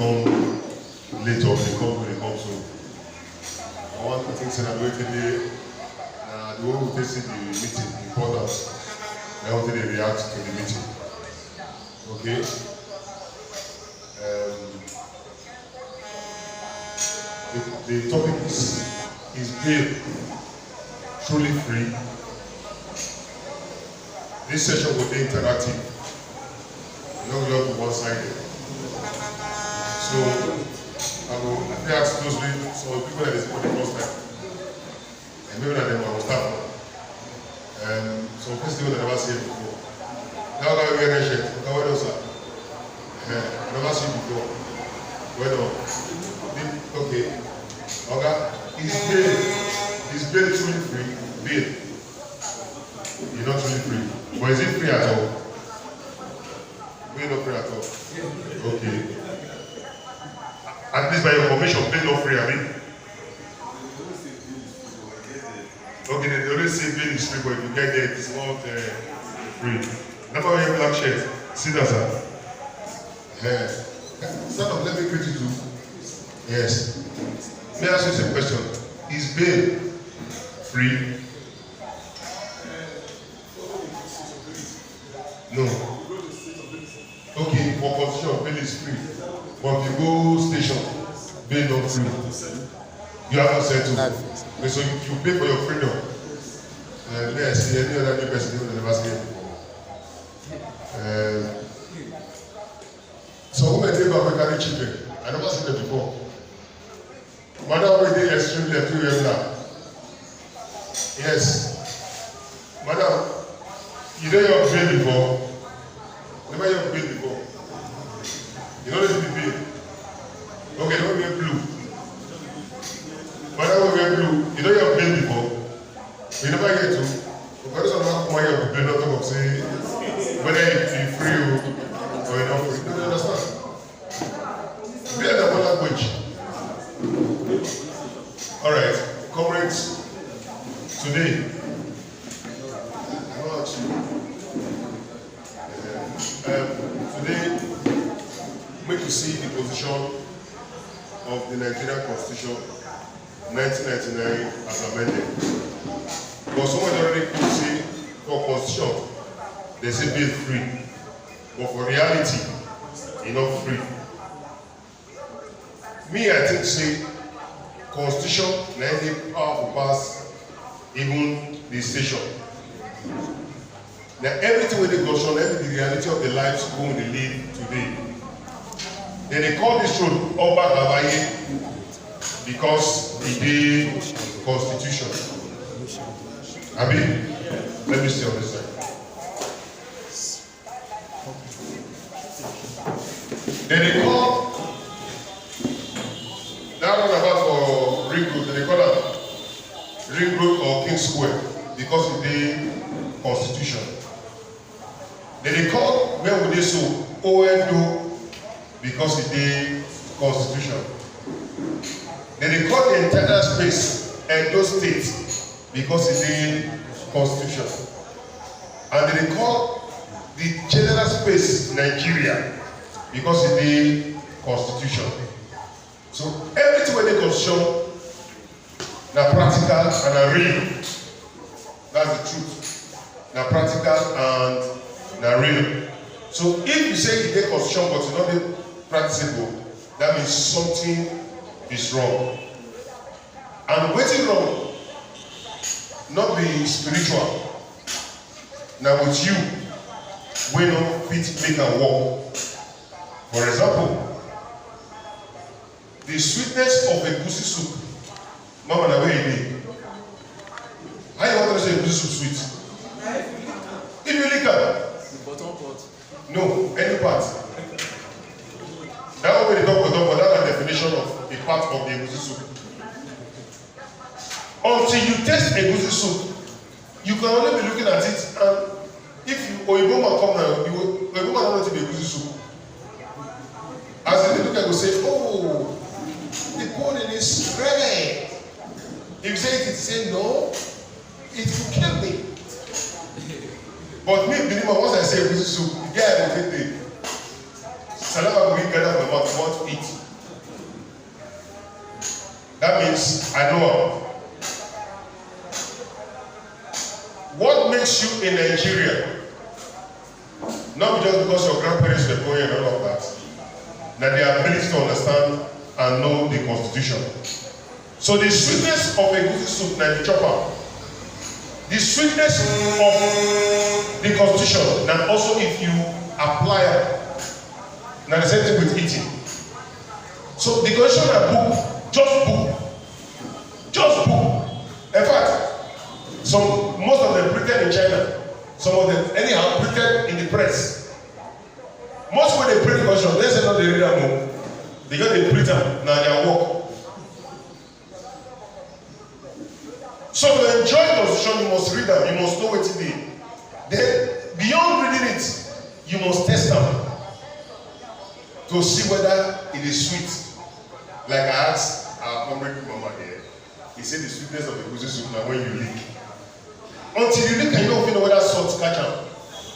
come late or they come when they come soon. I want to think that way today, the way we take the meeting, important. I want to react to the meeting. Okay? The topic is bail truly free? This session will be interactive. You know, we have to one-sided. So, I will ask closely some people that is for the first time. And maybe that them will start. Some people that never seen it before. Now I wear a shirt. What else? I never seen it before. Well done. Okay. Okay. Is bail truly free? Bail. You're not truly free. But is it free at all? Bail not free at all. Okay. At least by your information, bail not free, I mean. Okay, they always say bail is free, but if you get there, it's not free. Never wear black shirt. See that, sir? Stand up, let me greet you too. Yes. May I ask you a question? Is bail free? No. Okay, for constitution, bail is free. But if you go station, bail not free. You have to settle. So you pay for your freedom. Yes, any other new person who never seen it before. So who may take African children? I never seen them before. Madam, we did extremely irregular. Yes. Madam, you know your bill before? Never your bill before. You know the bill. Okay, don't wear blue. Madam, we wear blue. You know your bill before? You never get to. Because I'm not going to bill, not talk of say whether you free or you're not free. You understand? Be at the language. Alright, comrades, today, today, make you see the position of the Nigerian Constitution 1999 as amended. But someone already could say for Constitution, they say bail free, but for reality, it's not free. Me, I think say Constitution na any powerful pass even the station. Now everything with the Constitution, every the reality of the lives whom they live today. Then they call this road Oba Hawaii because it is Constitution. I mean, let me see on this side. Then they call that roundabout for Ring Road, they call it Ring Road or King Square because it is Constitution. Then they call where would they so ONO because it is Constitution. Then they call the entire space Edo State because it is Constitution. And then they call the general space Nigeria because it is Constitution. So everything when they Constitution, na practical and na real. That's the truth. Na practical and na real. So if you say you get Constitution but you not practicable, that means something is wrong. And waiting wrong, not be spiritual. Now with you, we don't fit make a walk. For example, the sweetness of a egusi soup. Mama, na where you dey? How you want to say egusi soup sweet? If you lick up, the bottom part. No, any part. That one wey dey talk bottom part, that's the definition of a part of the egusi soup. Until you taste egusi soup, you can only be looking at it, and if you Oyibo man come now, Oyibo man don't want to be egusi soup. As they look at it, go say, oh, the pudding is red. If you say it, say no, it will kill me. But me, believe me, once I say egusi soup, the guy will take the salama will gather for about what eat. That means I know. What makes you in Nigeria? Not just because your grandparents were going and all of that. That the ability to understand and know the Constitution. So the sweetness of a goosey soup na the chopper. The sweetness of the Constitution, and also if you apply it, now the same thing with eating. So the Constitution na book, just book. In fact, most of them printed in China, some of them anyhow printed in the press. Most when they print the Constitution, they say no, they read them more. Because they print them, now they work. So to enjoy the Constitution, you must read them, you must know what it is. Then, beyond reading it, you must test them to see whether it is sweet. Like I asked our comrade mama here, he said the sweetness of the goosey soup now when you lick. Until you lick, you don't know whether salt catch am,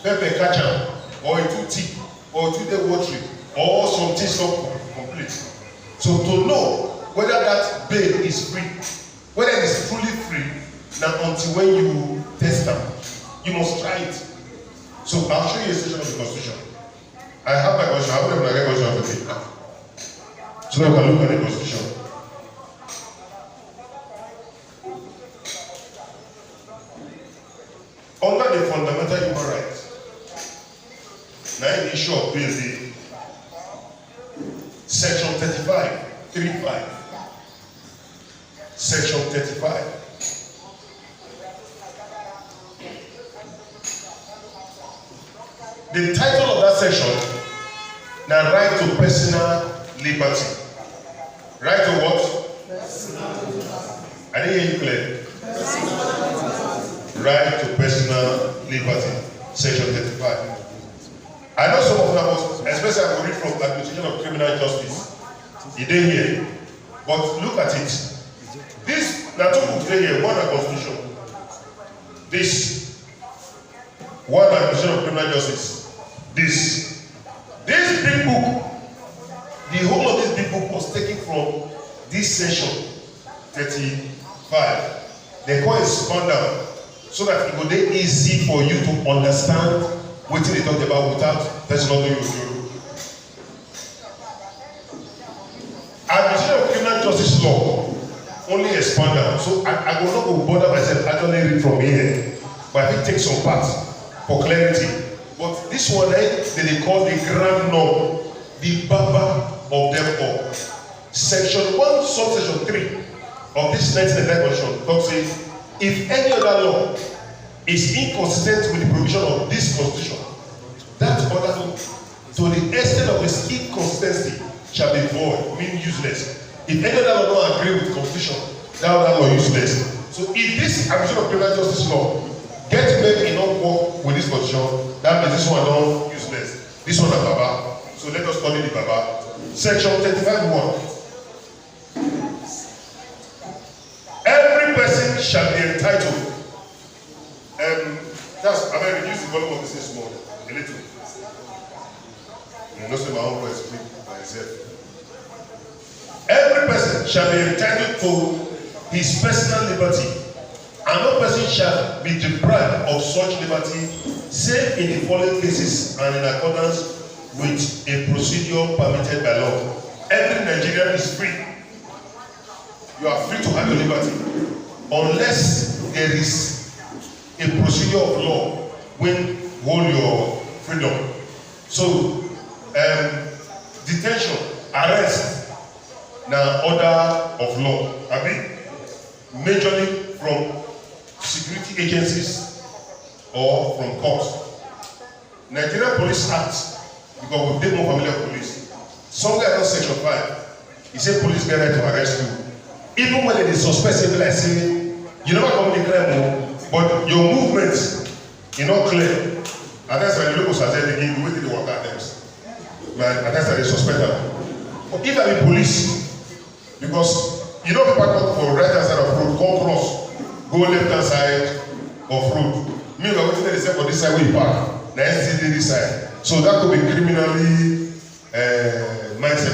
pepper catch am, or it too thick, or it too watery, or something not complete. So to know whether that babe is free, whether it is fully free, now until when you test them, you must try it. So I'll show you a section of the Constitution. I have my Constitution. I wouldn't have my Constitution today. So now we can look at the Constitution. Under the fundamental human rights, now in the issue of BLD, Section 35. Section 35. The title of that section, now right to personal liberty. Right to what? Personal liberty. I didn't hear you clearly. Right to personal liberty. Section 35. I know some of them, especially I will read from the Administration of Criminal Justice. You didn't hear. But look at it. This, now two books here, one on Constitution. This, one on Administration of Criminal Justice. This big book, the whole of this big book was taken from this section 35. They call it spundle so that it would be easy for you to understand what they talk about without personal knowledge. Administration of Criminal Justice law only expanded. So I will not go bother myself actually read from here, but I think take some parts for clarity. But this one, they call the grand norm, the Baba of them all. Section 1, subsection 3 of this 1999 Constitution talks saying, if any other law is inconsistent with the provision of this Constitution, that other law, to the extent of its inconsistency, shall be void, meaning useless. If any other law don't agree with the Constitution, that other law is useless. So if this Administration of Criminal Justice law get made enough work with this Constitution, that means this one don't useless. This one is Baba. So let us study the Baba. Section 35:1. Every person shall be entitled. I may reduce the volume of this small, a little. You know, say my own voice speak by itself. Every person shall be entitled to his personal liberty, and no person shall be deprived of such liberty, save in the following cases and in accordance with a procedure permitted by law. Every Nigerian is free. You are free to have your liberty, unless there is a procedure of law when hold your freedom. So, detention, arrest, now order of law. I mean, majorly from security agencies or from courts. Nigerian Police Act, because we take more familiar police. Somewhere around section 5, it said police get right to arrest you. Even when they suspect something like say, you never commit a crime, but your movements are not clear. And that's when the locals are saying they give the water attempts. And that's why they suspect them. But if I be police, because you know people come for right hand side of road, come cross, go left hand side of road. Meanwhile, what they say for this side we park, now still this side. So that could be criminally mindset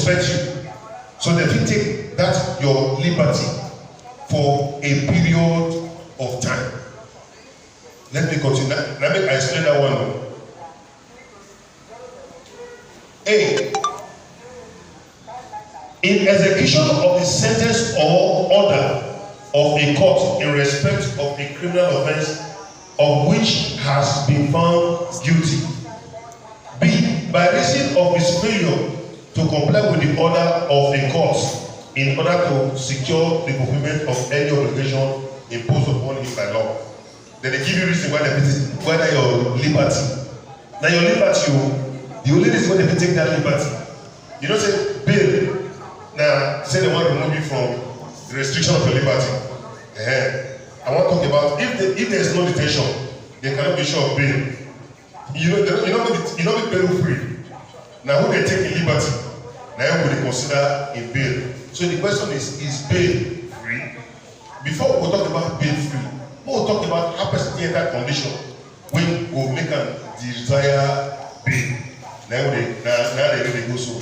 suspect you. So they will take that your liberty for a period of time. Let me continue. Let me explain that one. A. In execution of the sentence or order of a court in respect of a criminal offence of which has been found guilty. B. By reason of his failure to comply with the order of a court in order to secure the fulfillment of any obligation imposed upon him by law. Then they give you reason why they visit, whether your liberty. Now your liberty, the only reason why they take that liberty. You don't say bail. Now say they want to remove you from the restriction of your liberty. I want to talk about if there is no detention, they cannot be sure of bail. You know be bail free. Now who they take in liberty? Now who they consider in bail? So the question is bail free? Before we talk about bail free, we'll talk about how person enter condition when we we'll make a desire bail. Now they really go so.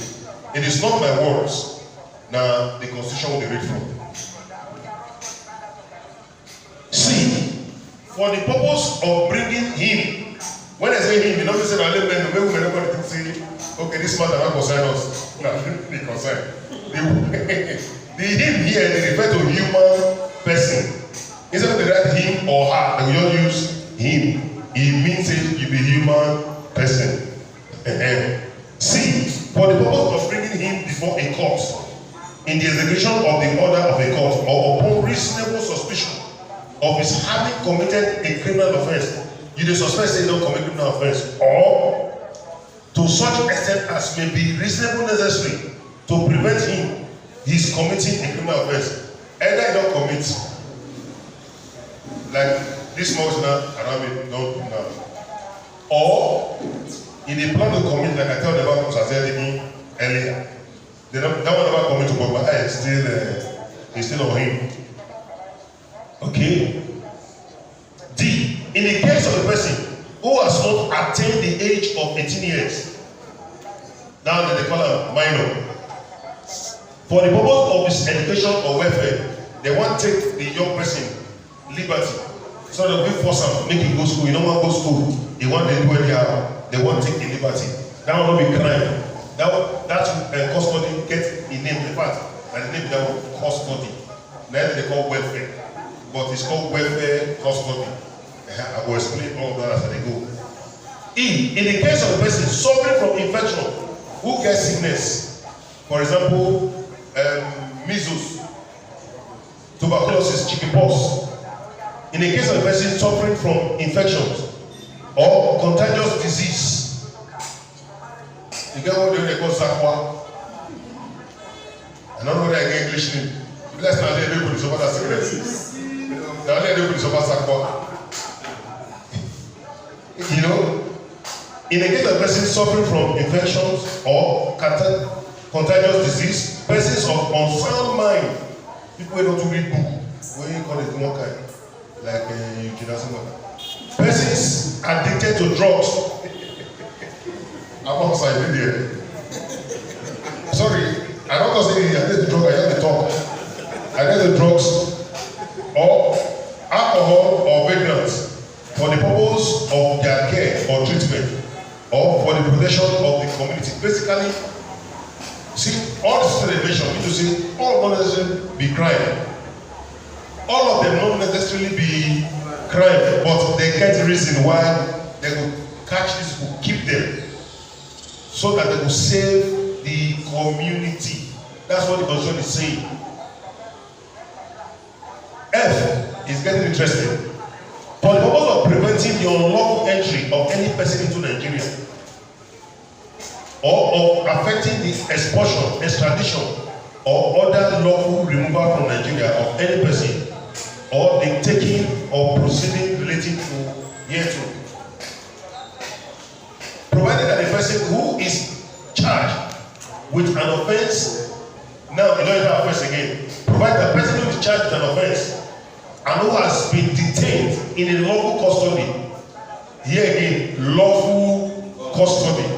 It is not my words. Now the constitution will be read from. C. For the purpose of bringing him. When I say him, you know, say that maybe we never say, okay, this man cannot concern us. No, they concern. The him here, they refer to human person. Instead of the right him or her, they will just use him. It means you be human person. C. For the purpose of bringing him before a court in the execution of the order of a court or upon reasonable suspicion of his having committed a criminal offence. You dey suspect say he don commit criminal offence or to such extent as may be reasonable necessary to prevent his committing a criminal offence. Either he don commit like this month now around me don do now, or he dey plan to commit like I tell them about Mr. earlier. That one never commit to but my eye is still on him. Okay. D. In the case of a person who has not attained the age of 18 years, now they call him minor. For the purpose of his education or welfare, they want to take the young person liberty. So they will force him, make him go school. You don't want to go school. They want to do anyhow. They want to take the liberty. That will not be crime. That custody get a name. In fact, and the name that will custody. Now they call welfare, but it's called welfare custody. I will explain all that as they go. E. In the case of a person suffering from infection, who gets sickness, for example, measles, tuberculosis, chickenpox. In the case of a person suffering from infections or contagious disease, you get what they call Zakwa. I don't know whether I get English name. Let's not let everybody suffer that sickness. Now let everybody suffer Zakwa. You know, in the case of a person suffering from infections or contagious disease, persons of unsound mind, people who don't read book, what you call it, one kind, like you can ask them. Persons addicted to drugs. I'm outside there. Sorry, I don't know say I did the drug, I just the talk. I did the drugs or alcohol or vagrants for the purpose of their care or treatment or for the protection of the community. Basically, see, all the situation we need to see, all not necessarily be crime. All of them not necessarily be crime, but they get the reason why they will catch these people, keep them, so that they will save the community. That's what the constitution is saying. F is getting interesting. For the purpose of preventing the unlawful entry of any person into Nigeria or of affecting the expulsion, extradition, or other lawful removal from Nigeria of any person or the taking or proceeding relating to hereto. Provided that the person who is charged with an offense, now you don't have offense again, provided the person who is charged with an offense and who has been detained in a lawful custody, here again, lawful custody,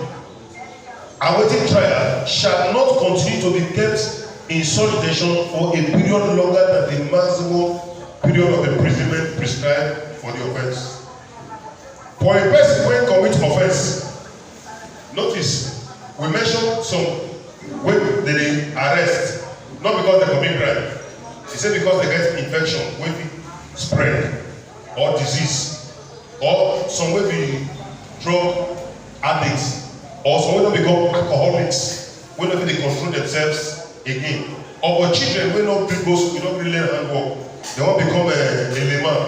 awaiting trial shall not continue to be kept in such detention for a period longer than the maximum period of imprisonment prescribed for the offence. For a person when commit offence, notice we mention some when they arrest, not because they commit crime. He said because they get infection, when we spread, or disease, or some way be drug addicts, or some way they become alcoholics, when they control themselves again. Or for children, when not people we don't really learn handwork, they won't become a layman.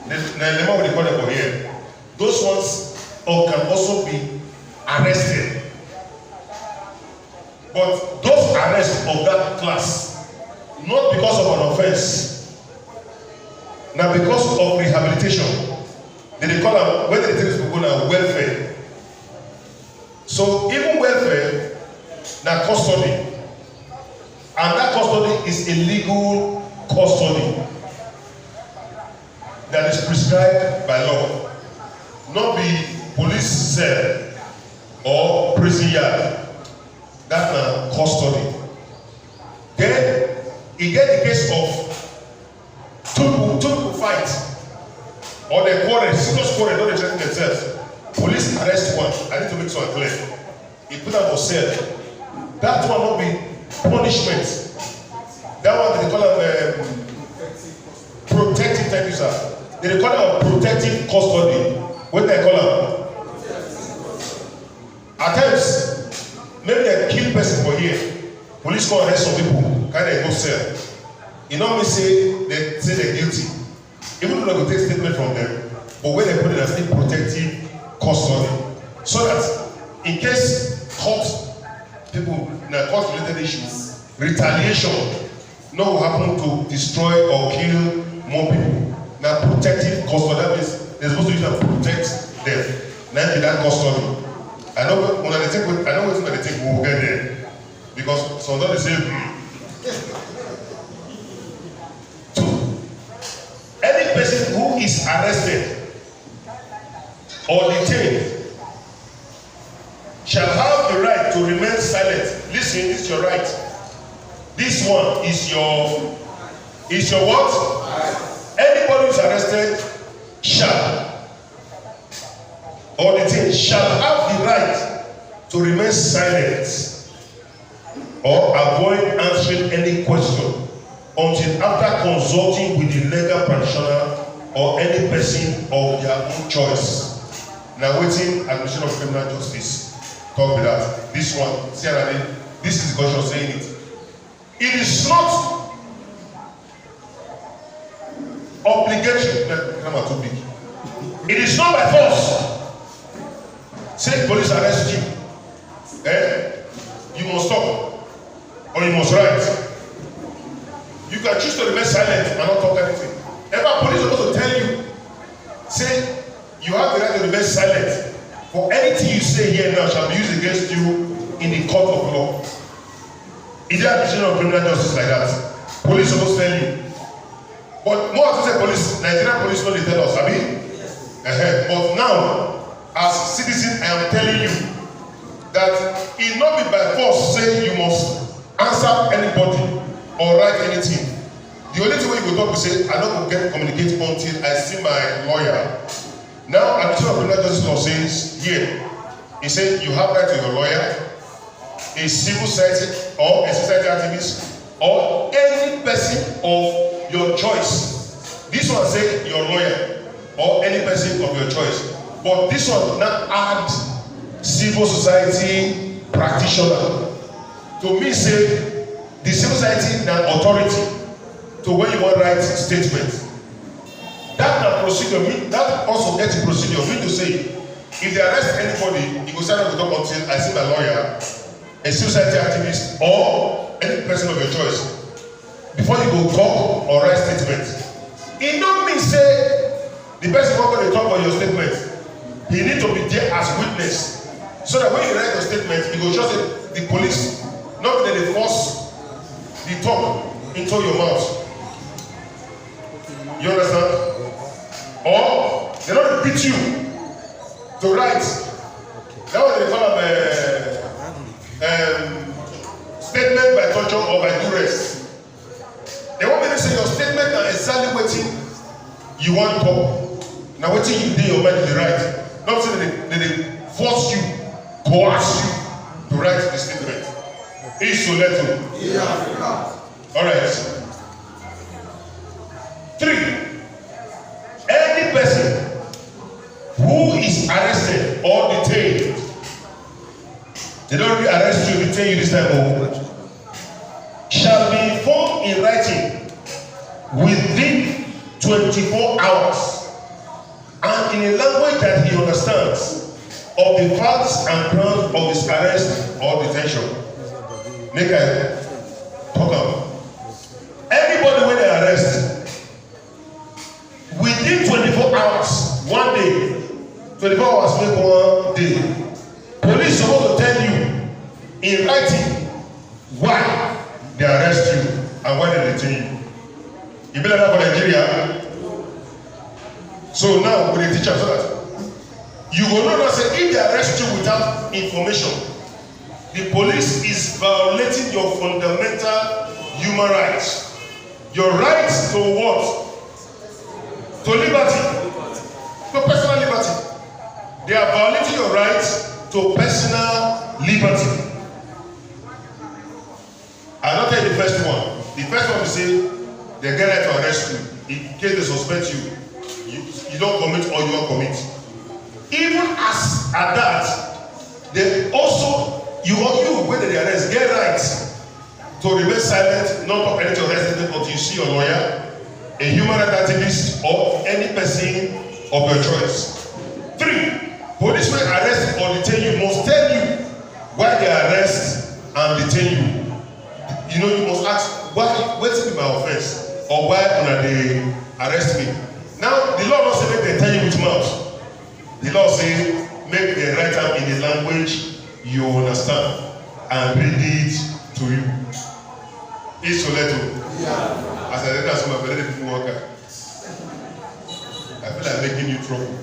The layman will call them for here. Those ones can also be arrested. But those arrests of that class, not because of an offense, now because of rehabilitation. They call them, when they take this people now, welfare. So even welfare, now custody. And that custody is a legal custody that is prescribed by law. Not be police cell or prison yard. That's custody. Then you get the case of two people fight or they quarrel, serious quarrel, don't they threaten themselves. Police arrest one. I need to make sure I'm clear. He put them for cell. That one will be punishment. That one they call them protective, thank you sir. They call them protective custody. What they call them? At times, maybe they kill person for here. Police come arrest some people, kind of go cell. You know me say they're guilty. Even though they go take statement from them, but when they put it as a protective custody, so that in case court people in a court related issues, retaliation no will happen to destroy or kill more people. Now protective custody, that means they're supposed to use that to protect them. Now be that custody. I know when they take, I know what they take, we will get there. Because some of them say, two, any person who is arrested or detained shall have the right to remain silent. Listen, this is your right. This one is your what? Anybody who is arrested shall or detained shall have the right to remain silent or avoid answering any question until after consulting with the legal practitioner or any person of their own choice. Now waiting admission of criminal justice. Talk with that. This one, see what I mean? This is God saying it. It is not obligatory. Grammar too big. It is not by force. Say police arrest you. You must stop. Or you must write. You can choose to remain silent and not talk anything. Ever police is supposed to tell you, say you have the right to remain silent. For anything you say here now shall be used against you in the court of law. Is there a vision of criminal justice like that? Police is supposed to tell you. But more to say police, Nigerian police don't tell us, I mean? But now, as citizens, I am telling you that it not be by force saying you must answer anybody or write anything. The only thing you go talk is say, I don't get communicate until I see my lawyer. Now, Administration of Criminal Justice Law says here, he said you have right to your lawyer, a civil society or a society activist, or any person of your choice. This one say your lawyer or any person of your choice. But this one now add civil society practitioner. To me say the civil society na authority to when you want write statement. That na procedure mean that also get procedure mean to say if they arrest anybody you go stand up to talk until I see my lawyer, a civil society activist or any person of your choice before you go talk or write statement. E no mean say the person wey go dey talk for your statement he need to be there as witness so that when you write your statement you go just say the police not that they force the talk into your mouth. You understand? Or they don't beat you to write. That was they call them statement by torture or by duress. They want me to say your statement na exactly wetin you want talk. Na wetin you dey your mind dey write. Not say they force you, coerce you to write the statement. Isoleto. Yeah. All right. 3. Any person who is arrested or detained, they don't really arrest you, detain you this time, shall be informed in writing within 24 hours and in a language that he understands of the facts and grounds of his arrest or detention. Make I talk about. Anybody when they arrest, within 24 hours, 1 day, 24 hours make 1 day, police supposed to tell you in writing why they arrest you and why they detain you. You be like that for Nigeria. So now we dey teach am so that you go know that say if they arrest you without information, the police is violating your fundamental human rights. Your rights to what? To liberty, to personal liberty. They are violating your rights to personal liberty. I don't tell you the first one. The first one is say they get right to arrest you in case they suspect you. You don't commit or you don't commit. Even as at that, they also you when they arrest get right to remain silent, not talk anything to arrest them until you see your lawyer, a human rights activist, or any person of your choice. 3. Police will arrest or detain you must tell you why they arrest and detain you. You know, you must ask why, what's be my offense, or why they arrest me. Now, the law not say make they tell you with mouth. The law say make them write am in a language you understand and read it to you. Isoleto. Yeah. As I read that, my brother didn't work out. I feel like making you trouble.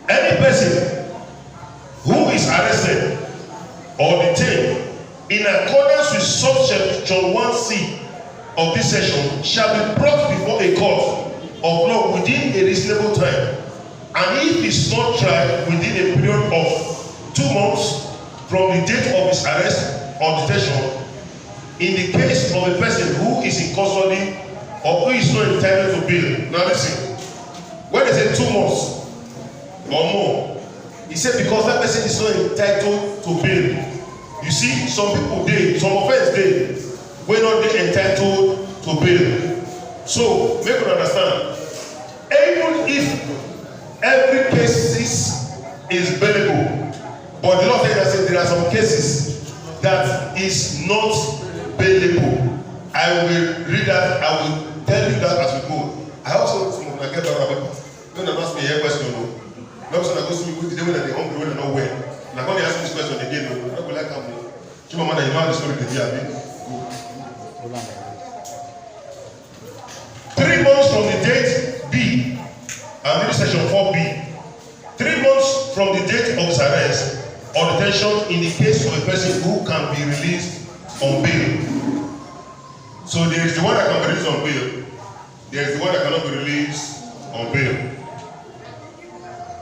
Any person who is arrested or detained in accordance with subsection 1C of this section shall be brought before a court of law within a reasonable time, and if is not tried within a period of 2 months from the date of his arrest or detention, in the case of a person who is in custody or who is not entitled to bail. Now listen, when they say 2 months or more, he said because that person is not entitled to bail. You see, some people dey, some offense dey, wey not dey entitled to bail. So make you understand, even if every case is bailable, but the law says that there are some cases that is not bailable. I will read that, I will tell you that as we go. I also get that people. Don't ask me a question. No, so I go to me with the day when they hungry, when they not well. And I'm going to ask this question again. I go like I'm. You know how the story to be. 3 months from the date B, and this section 4B. 3 months from the date of his arrest or detention in the case of a person who can be released on bail. So there is the one that can be released on bail. There is the one that cannot be released on bail.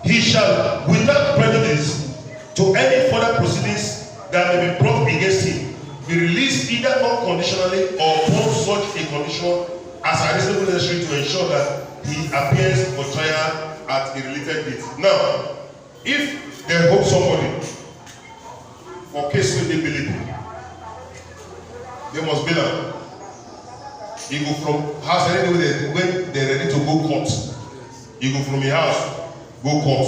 He shall, without prejudice to any further proceedings that may be brought against him, be released either unconditionally or upon such a condition as are reasonably necessary to ensure that he appears for trial at a related date. Now, if they hold somebody for case wey dey bailable, they must bail am. He go from house anyway when they ready to go court. He go from his house go court.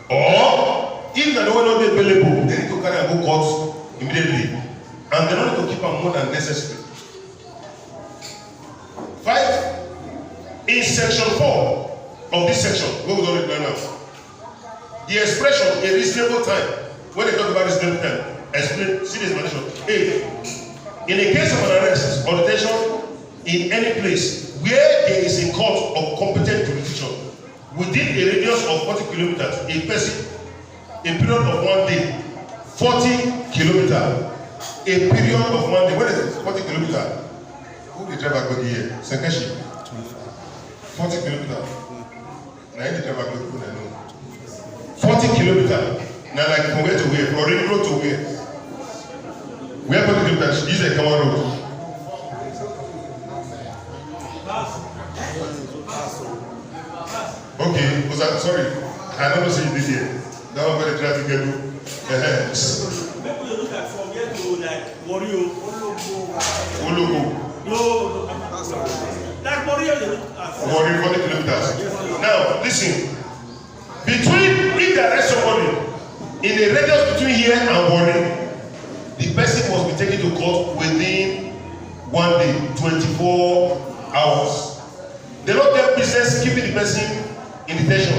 Or if na the one not dey bailable, they need to carry am go court immediately, and they don't need to keep am more than necessary. 5. In section 4 of this section, wey we don read now, the expression a reasonable time, when they talk about reasonable time, explain, see the explanation. A. In a case of an arrest or detention in any place where there is a court of competent jurisdiction within a radius of 40 kilometers, a person a period of 1 day, 40 kilometers. A period of 1 day. What is it? 40 kilometers. Who the driver go here? Sekeshi. 40 kilometers. Now the driver go here. 40 kilometers. Now like from where to where? From Ring Road to where? Where 40 kilometers? Use a common road. Okay, was that sorry? I never see you did here. That one where the traffic get to. Maybe you look at from here to like Wario, Ologo. No, like Wario, you look at 40 kilometers. Now, listen. Between, if there is somebody in a radius between here and Warri, the person must be taken to court within 1 day, 24 hours. They don't get business keeping the person in detention.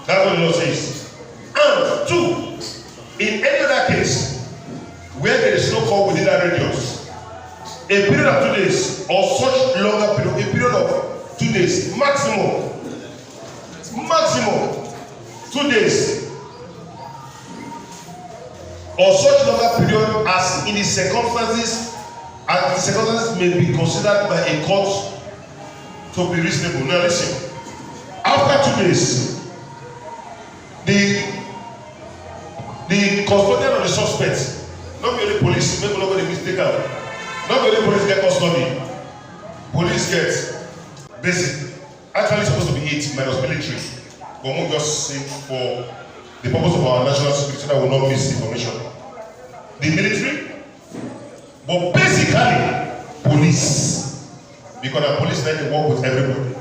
That's what the law says. And two, in any other case where there is no court within that radius, a period of 2 days or such longer period, a period of 2 days maximum 2 days or such longer period as in the circumstances may be considered by a court to be reasonable. Now listen, after 2 days, the custodian of the suspect, not be only police, make nobody mistake am, not be only police get custody, police get basic. Actually supposed to be 8 minus military, but we'll just say for the purpose of our national security that will not miss information. The military, but basically police, because the police like to work with everybody.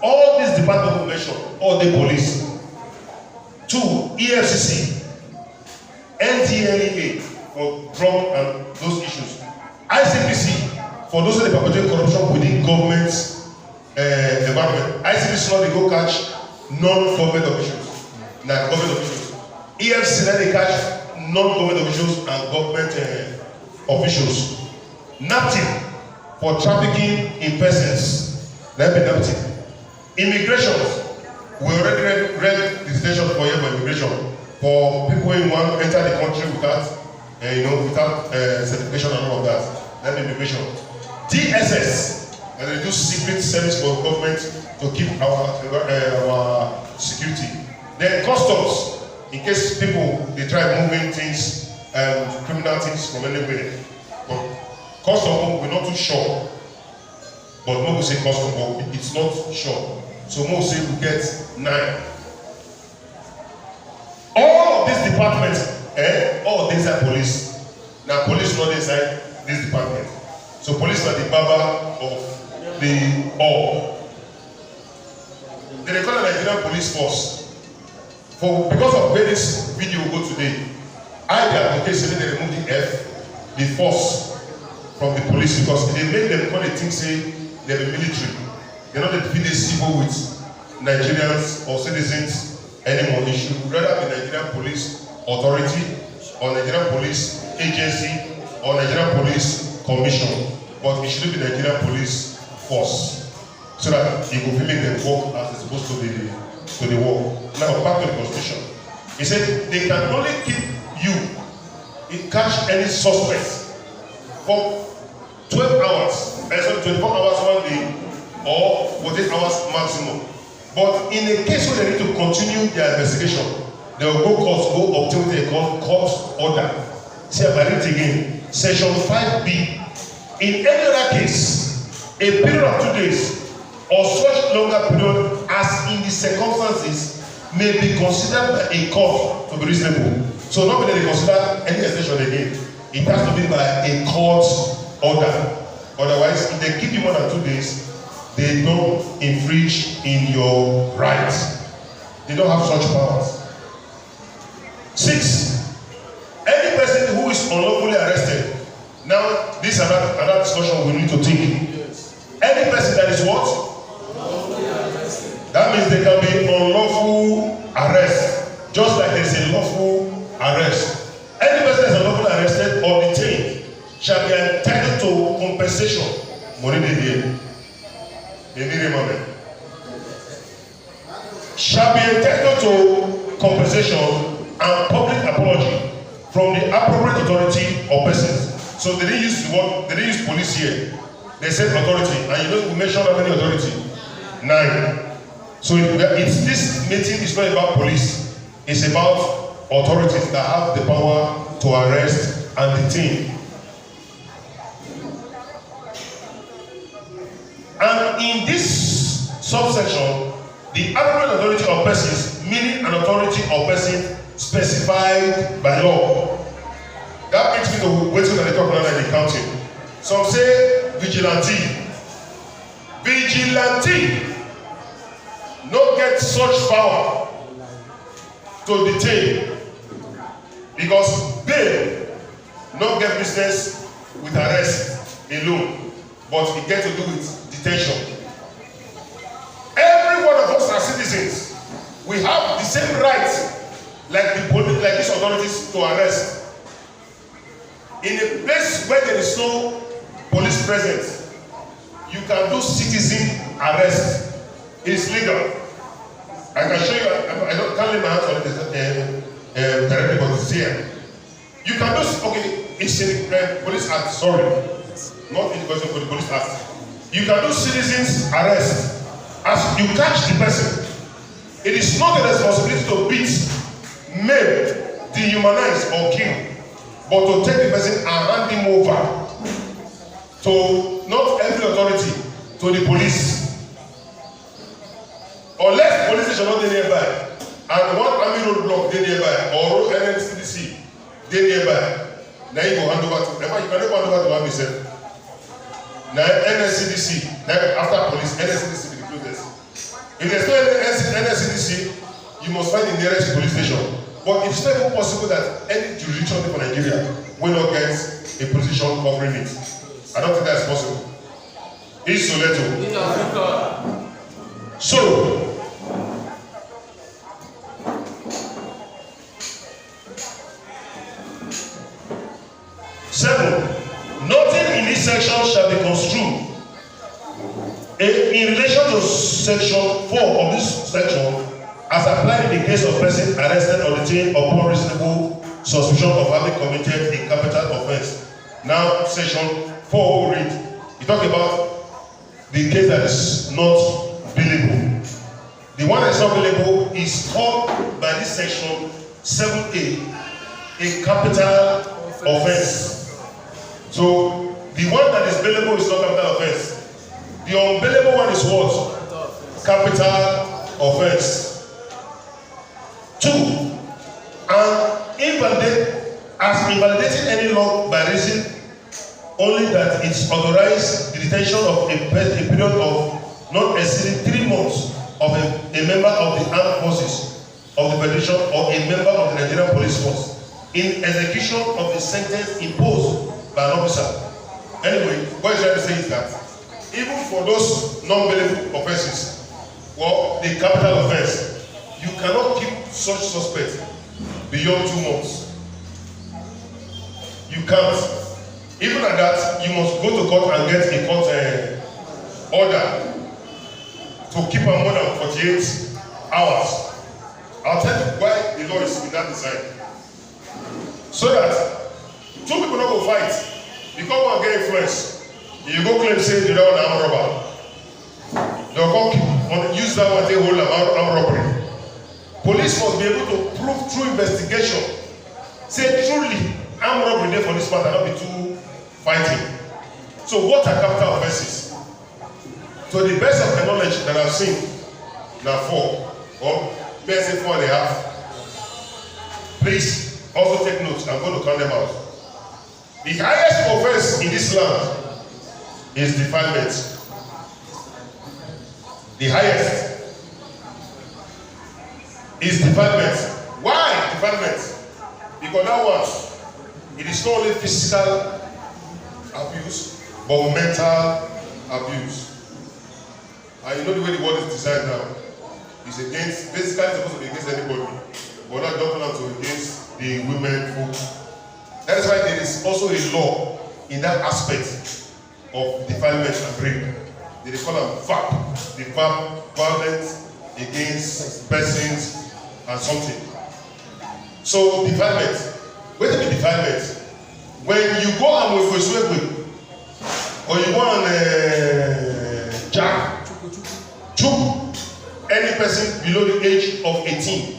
All these departments will mention, all the police. 2, EFCC, NDLEA for drug and those issues. ICPC for those who are perpetrating corruption within government environment. ICPC now they go catch non-government officials. Now government officials. EFCC now they catch non-government officials and government officials. NAPTIP for trafficking in persons. That be NAPTIP. Immigration. We already read the station for here for immigration for people who want to enter the country without, without certification and all of that. That's immigration. DSS, and they do secret service for government to keep our security. Then customs, in case people they try moving things, criminal things from anywhere. But customs we're not too sure. But no we say customs, but it's not sure. So most say we get 9. All of these departments, all these are police. Now police not inside this department. So police are the baba of the all. They call the Nigerian police force. Because of where this video go today, I advocate say they remove the F, the force from the police because they make them call the thing say they're the military. They're not defeat the civil with Nigerians or citizens anymore. It should rather be Nigerian Police Authority or Nigerian Police Agency or Nigerian Police Commission. But it shouldn't be Nigerian Police Force. So that it will make them work as it's supposed to be to the work. Now back to the Constitution. He said they can only keep you catch any suspect for 12 hours, 24 hours 1 day. Or 48 hours maximum. But in a case where they need to continue their investigation, they will go obtain what they call court order. See, I read it again. Section 5B. In any other case, a period of 2 days or such longer period as in the circumstances may be considered by a court to be reasonable. So not when they consider any extension again. It has to be by a court order. Otherwise, if they give you more than 2 days, they don't infringe in your rights. They don't have such powers. 6. Any person who is unlawfully arrested. Now, this is another discussion we need to take. Any person that is what? Unlawfully arrested. That means there can be unlawful arrest. Just like there is a lawful arrest. Any person that is unlawfully arrested or detained shall be entitled to compensation. Money they hear. Shall be entitled to compensation and public apology from the appropriate authority or persons. So they didn't use the word, they didn't use police here. They said authority, and you know we mentioned how many authority? 9. So it's this meeting is not about police. It's about authorities that have the power to arrest and detain. And in this subsection, the appropriate authority or persons, meaning an authority or person specified by law. That brings me to waiting that they talk about in the county. Some say vigilante. Vigilante not get such power to detain because bail not get business with arrest alone, but it get to do with detention. Every one of us are citizens. We have the same rights like the police, like these authorities to arrest. In a place where there is no police presence, you can do citizen arrest. It is legal. I can show you. I can't lay my hands on it directly, but it's here. You can do. Okay, it's in the police act. Sorry, not in the question for the police act. You can do citizens arrest as you catch the person. It is not a responsibility to beat, maim, dehumanize, or kill, but to take the person and hand him over to not every authority, to the police. Unless police station not nearby, and one army roadblock they nearby, or NNCDC they nearby, now you go hand over to. You can never hand over to one yourself. Now NNCDC, now after police, NNCDC be the closest. If there's no NNCDC, you must find the nearest police station. But it's not even possible that any jurisdiction for Nigeria will not get a position covering it. I don't think that's possible. It's Soleto. So, seven, nothing in this section shall be construed in relation to section 4 of this section as applied in the case of person arrested or detained upon reasonable suspicion of having committed a capital offence. Now, section 4 will read. You talk about the case that is not billable. The one that is not billable is called by this section 7A a capital offence. So the one that is billable is not capital offence. The unbillable one is what? Capital offence. 2. And invalidating any law by reason only that it's authorized the detention of a period of not exceeding 3 months of a member of the armed forces of the Federation or a member of the Nigerian Police Force in execution of the sentence imposed by an officer. Anyway, what I'm trying to say is that even for those non-billable offences or the capital offence, you cannot keep such suspect beyond 2 months. You can't. Even at that, you must go to court and get a court order to keep her more than 48 hours. I'll tell you why the law is in that design. So that 2 people not go fight. Because one get influence, you go claim say you don't want an armed robber. They'll come use that one they hold an armed robbery. Police must be able to prove through investigation. Say truly, armed robbery there for this matter, not be too fighting. So what are capital offences? To the best of my knowledge that I've seen, now 4 or let's say 4.5. Please also take notes. I'm going to count them out. The highest offense in this land is defilement. The highest is defilement. Why defilement? Because that one, it is not only physical abuse, but mental abuse. And you know the way the world is designed now. It's against, basically it's supposed to be against anybody. But not dominant to against the women folk. That is why there is also a law in that aspect of defilement and rape. They call them VAP. The VAP, violence against persons and something. So defilement. Wait a minute, defilement. When you go and with or you go on jack, chook, any person below the age of 18.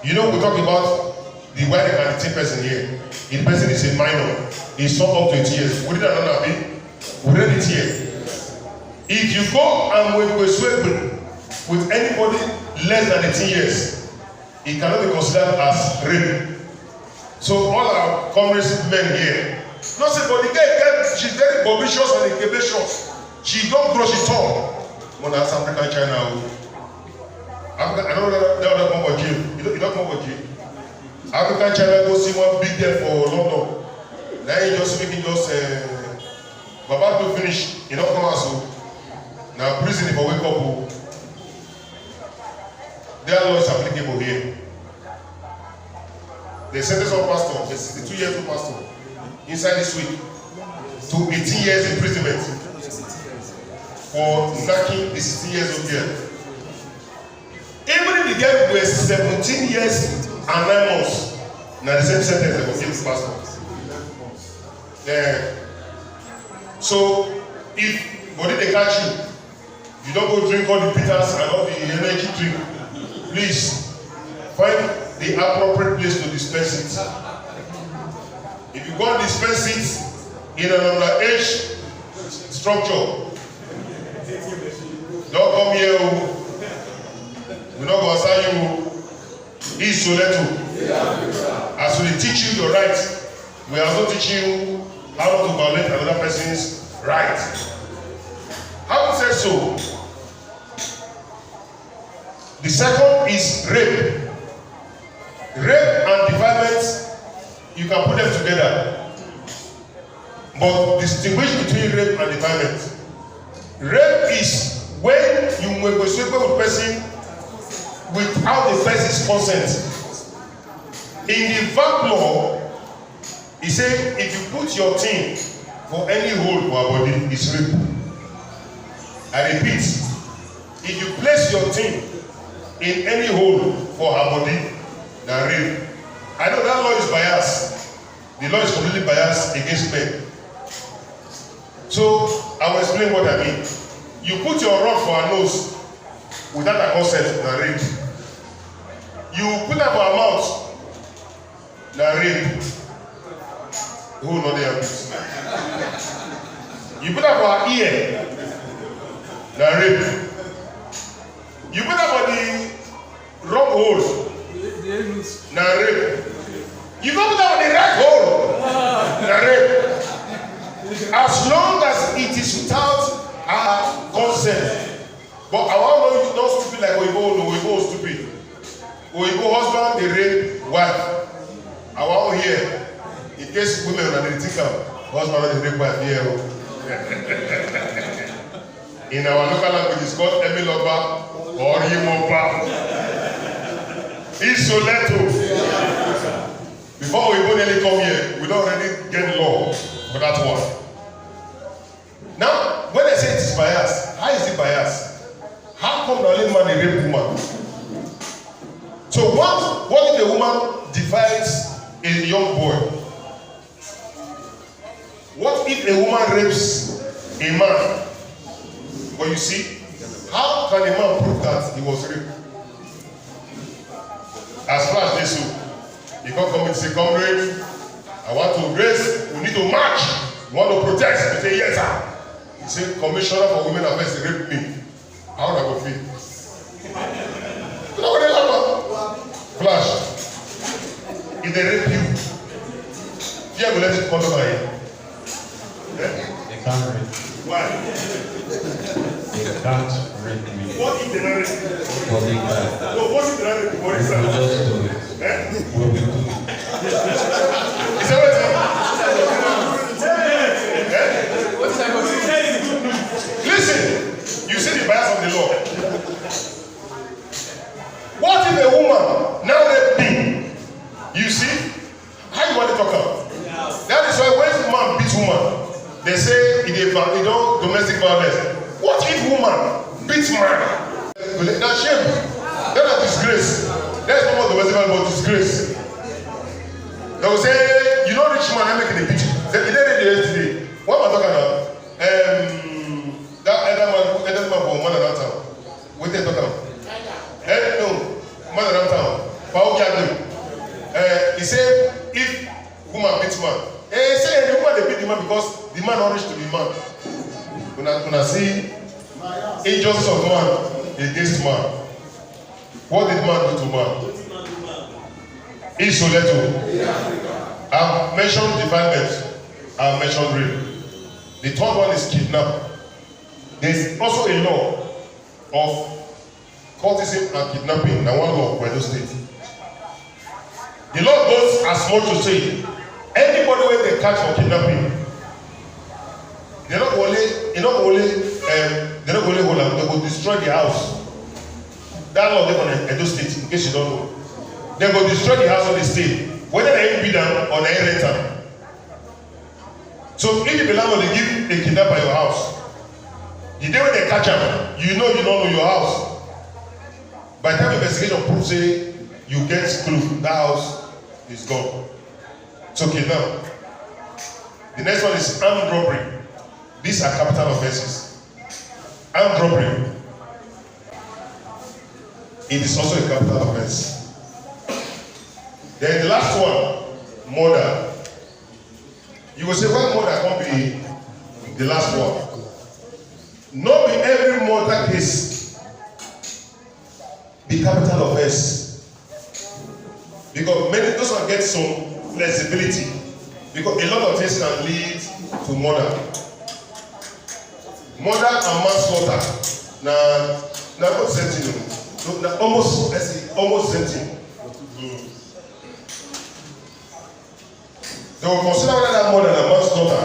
You know, we talk about the white and the 10 person here. The person is a minor. He's not up to 18 years. Would it not be? Would it here? If you go and with anybody less than 18 years, it cannot be considered as rape. So all our comrades men here, not say, but the girl, she's very bodacious and vivacious. She don't grow, she tall. When that's African China, I don't know that come for jail. You don't come for jail. African China go see one big girl for London. Now he just making Baba to finish. You don't come out so. Now prison for wake up. Their law is applicable here. They sentence of pastor, a 62 years old pastor, inside this week, to 18 years imprisonment for knocking the 16 years old girl. Even if the girl was 17 years and 9 months, now the same sentence they will give the pastor. So if body they catch you, you don't go drink all the bitters and all the energy drink. Please find the appropriate place to dispense it. If you go and dispense it in an underage structure, don't come here. We're not going to assign you. He's Soleto. As we teach you your rights, we are also teaching you how not to violate another person's right. Having said so, the second is rape. Rape and defilement, you can put them together. But distinguish between rape and defilement. Rape is when you will persuade with a person without the person's consent. In the VAP law, he said if you put your thing for any hole for our body, it's rape. I repeat, if you place your thing in any hole for her body, now rape. I know that law is biased. The law is completely biased against men. So I will explain what I mean. You put your rod for her nose without her consent, now rape. You put her for her mouth, now rape. Who know they have this? You put her for her ear, now rape. You put her for the wrong hole, now rape. You go put her for the right hole, now rape. As long as it is without her consent. But I want to know you not stupid like Oyibo, no Oyibo stupid. Oyibo husband, they rape wife. I want to hear, in case women are the think of husband, they rape wife here. In our local language, it's called Emiloba or Yimoba. It's Soleto. Before Oyibo nearly come here, we don't already get law for that one. Now, when I say it is biased, how is it biased? How come the only man a rape woman? So what if a woman defies a young boy? What if a woman rapes a man? But you see, how can a man prove that he was raped? As far as this, you can't come and say, comrade, I want to raise, we need to march, we want to protest. You say, yes, sir. He said, Commissioner for Women Affairs raped me. How would I go feel? You know what they laugh at? Flash. If they rape you, fear will let it come over here. They can't rape me. Why? They can't rape me. What if they don't rape you? But they can. No, what if they don't rape you? What is We'll that? just do it. Eh? We'll do it. Is that what listen, you see the bias of the law. What if a woman now rape me? You see? How you want to talk about? That is why when man beats woman, they say it don't domestic violence. What if woman beats man? That's shame. That's a disgrace. That's not what festival but disgrace. They will say, you know rich man, I'm making a picture. They did it yesterday. What am I talking about? That elder man from Mother Town. What they talking about? No, Mother Town. Paul Gagnon. He said, if woman beats man, he said the woman they beat the man because the man not rich to be man. When I see injustice of man against man, what did man do to man? Isoleto. I've mentioned defilement. I've mentioned rape. The third one is kidnap. There's also a law of cultism and kidnapping and one law of Edo State. The law goes as much to say anybody when they catch for kidnapping, they're not only hold them, they will destroy the house. That law they on Edo State, in case you don't know. They will destroy the house of the state, whether they ain't be down or they ain't rent them. So if you belong they give a kidnapper your house, the day when they catch them, you know you don't know your house. By the time investigation proves say you get clue, that house is gone. So kidnap. The next one is armed robbery. These are capital offenses. Armed robbery. It is also a capital offense. Then the last one, murder. You will say, why murder can't be the last one? Not be every murder case be capital offense. Because many those one get some flexibility. Because a lot of things can lead to murder. Murder and manslaughter. Now not the same thing. No, almost, let's say, almost the same thing. They will consider whether that murder than manslaughter.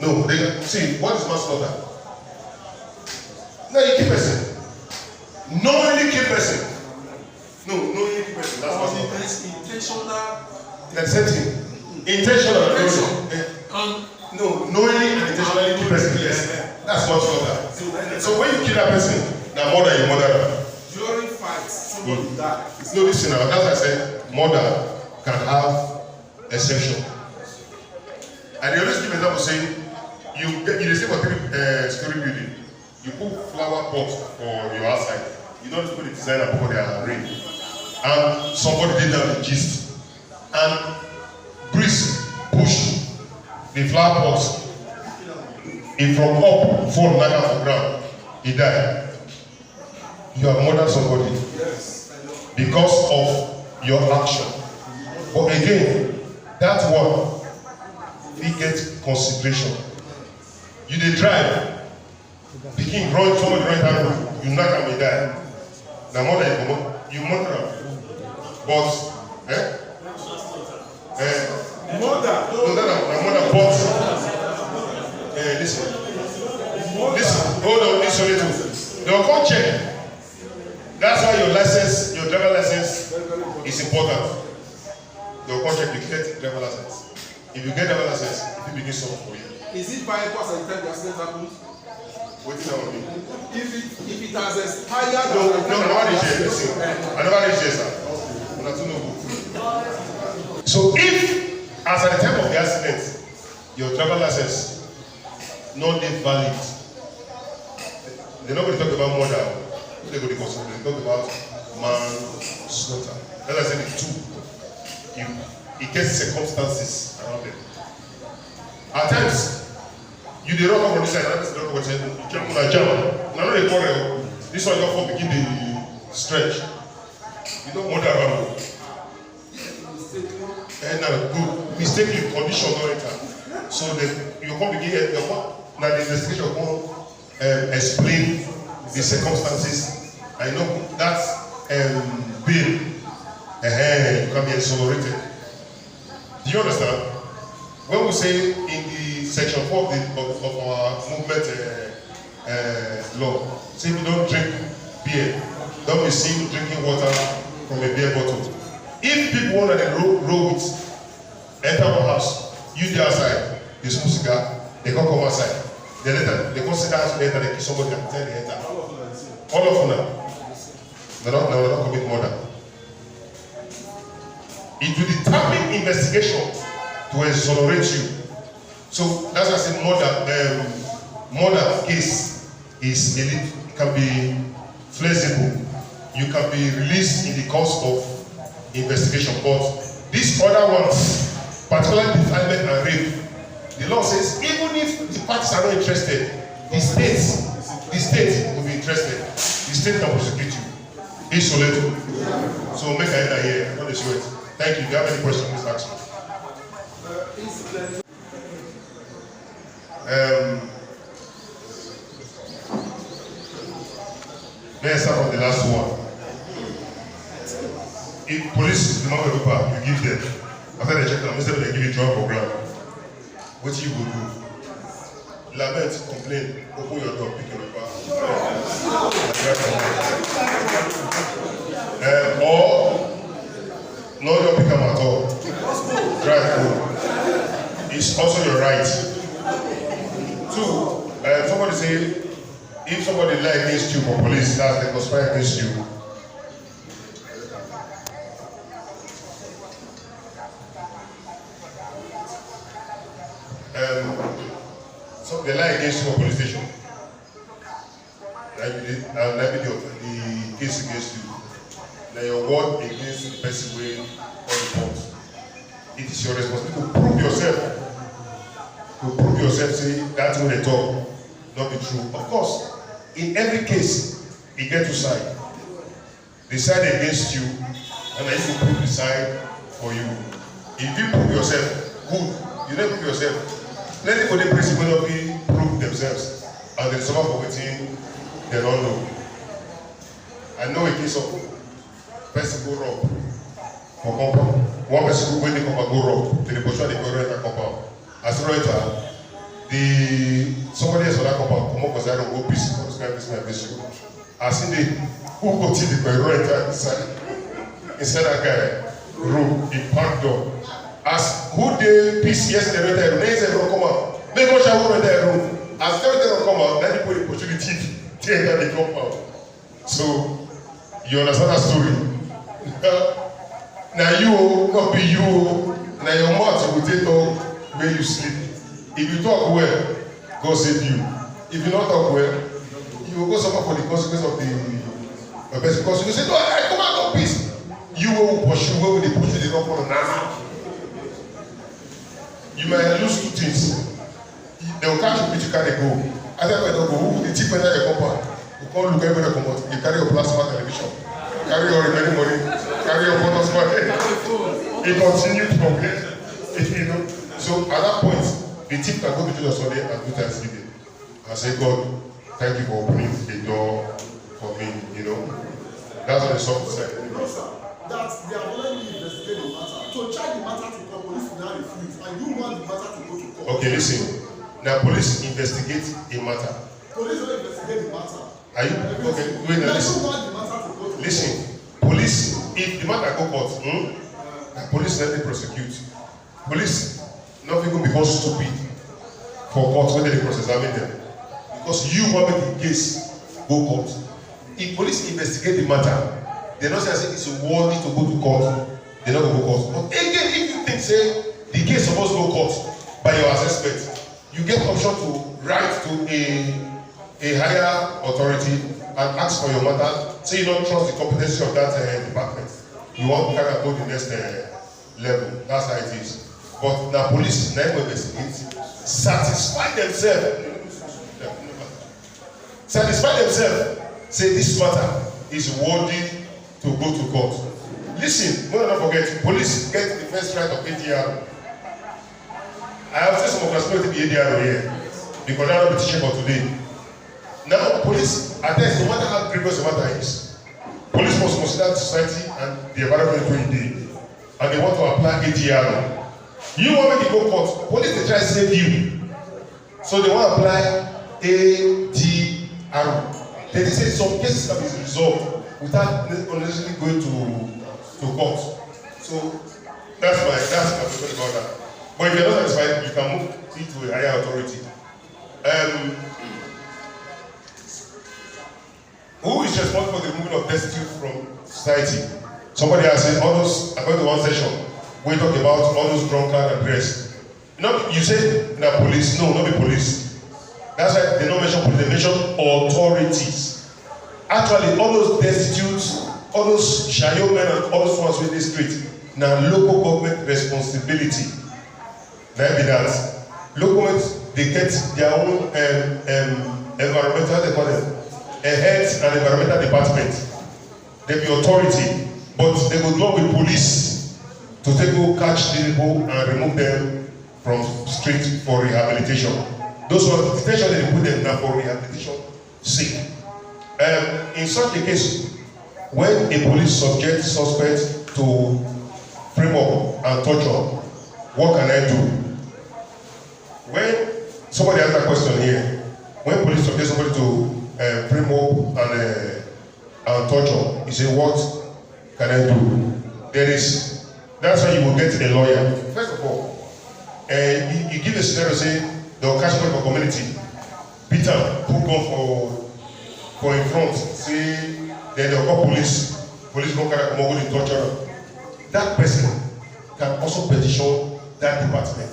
No, they see what is manslaughter? No, you kill person. Knowingly kill person. No, knowingly kill person. That's manslaughter. It's intentional. That's the same thing. Intentional. No, knowingly and intentionally kill person. Yes, that's manslaughter. So when you kill that person, now murder you murder them. During fights, somebody die. No, listen now. That's why I said murder can have exception. And they always give example saying you receive a story building, you put flower pot for your outside, you don't put the designer for their ring. And somebody did that in gist. And breeze push the flower pot. If from up fall down on the ground, he died. You have murdered somebody because of your action. But again, that one, we get consideration. You dey drive, pikin run, somebody run that road, you knock am, he die. Na murder you comot, you murder am. But, murder. No, na murder, but, listen, hold on, listen a little. They will come check. That's why your license, your driver license is important. They will come check you get driver license. If you get driver license, it will begin something for you. Is it viable at the time the accident happens? What is that on me? If it has expired. No, I never reach here. Listen, I never reach here, sir. Una too no. So if, as at the time of the accident, your driver license not valid, they're not going to talk about murder. They're going to consider. They talk about manslaughter. As I said, it's two. It gets circumstances around it. At times, you dey run up on this side, another person don't know what you jump on a jump. Now no dey quarrel. This one just for begin the stretch. You don't want that around. And now good mistakenly condition don't enter. So you come begin now the investigation come explain the circumstances. I know that bill can be exonerated. Do you understand? When we say in the section 4 of our movement law, say if you don't drink beer, don't be seen drinking water from a beer bottle. If people want to roll with, enter one house, you dey outside, you smoke cigar, they can't come outside. They come sit down, they kill somebody and tell they enter. All of them now. They don't commit murder. It will determine investigation to exonerate you. So that's why I said murder case is can be flexible. You can be released in the course of investigation. But these other ones, particularly defilement and rape, the law says even if the parties are not interested, the state will be interested. The state can prosecute you. It's so little. So make I enter here. I'm going to show it. Thank you. If you have any questions, please ask me. Let's start from the last one. If police demand a paper, you give them. After they check them, instead they give you drug program. What you will do? Lament, complain, open your door, pick your paper. Or no, don't pick them at all. Drive home. It's also your right. Two, somebody say, if somebody lie against you for police, that's they conspire against you. So they lie against you for police station. That be the case against you. Now your word against the person way on the court. It is your responsibility to prove yourself. To prove yourself, say that's when they talk, not be true. Of course, in every case, you get to side. They side against you, and then you prove the side for you. If you prove yourself, good. You don't prove yourself. Let the body person will not be prove themselves, and they suffer for waiting they don't know. I know a case of person go rob for compound. One person go when the compound go rob to the position they go rent a compound. As a renter, somebody else on that compound come up and say, I don't go peace. This guy this you. As in the who go to the renter inside that guy room, he parked door. As who the peace yesterday renter, they say don't come out. Make sure who rent that room. As everything don't come out, then people the opportunity to enter the compound. So you understand that story? Now you not be you. Now your mouth will take talk where you sleep. If you talk well, God save you. If you not talk well, you will go suffer for the consequence of the person. Because you say, no, I come out of peace. You will pursue where will they push you, they don't follow now. You might lose two things. They will catch you, but you carry go. After you don't go, the tip enter your compound. You can't look everywhere you come out. You carry your plasma television. Carry your remaining money. Carry your bonus money. It continues from there. You know. So at that point, the tip can go to the Sunday and do Thanksgiving. I say, God, thank you for opening the door for me, you know. That's what the song said. No, sir. That they are already investigating the matter. To charge the matter to court, police will now refuse, and you want the matter to go to court. Okay, listen. Now, police investigate a matter. Police will investigate the matter. Are you okay? Wait, now listen. You want the matter to go to court. Listen, police, if the matter go court, the police let them prosecute. Police not even become stupid for court when they cross-examine them. Because you want to make the case go court. If police investigate the matter, they don't say it's worthy to go to court. They don't go to court. But again, if you think say the case supposed to go court by your assessment, you get option to write to a higher authority and ask for your matter. Say you don't trust the competency of that department. You want to carry out to the next level. That's how it is. But the police never investigate. Satisfy themselves. Say this matter is worthy to go to court. Listen, don't forget, police get the first right of ADR. I have seen some of us going to be ADR here because I will be teaching for today. Now, police attest no matter how grievous the matter is. Police must consider the society and the environment where you dey, and they want to apply ADR. You want to make it go court, police they try to save you. So they want to apply ADR. They say some cases can be resolved without unnecessarily going to court. So that's my opinion about that. But if you're not satisfied, you can move it to a higher authority. Who is responsible for the removal of destitute from society? Somebody has said, all those, according to one session, we talk about all those drunkard and rest. You say na police, no, not be police. That's why they don't mention police, they mention authorities. Actually, all those destitutes, all those shayo men and all those ones with the street, now local government responsibility. Now be that. Local government, they get their own environmental, they call them, a health and environmental department. They be authority, but they go work with police to take go catch the people and remove them from street for rehabilitation. Those who are detention, they put them now for rehabilitation sake. In such a case, when a police subject suspect to frame up and torture, what can I do? When somebody asked that question here, when police subject somebody to frame up and torture, you say, what can I do? That's why you will get a lawyer. First of all, you give a scenario, say, they'll catch people for community, beat them, put gun for in front, say, then they'll call police go carry come go to torture. That person can also petition that department.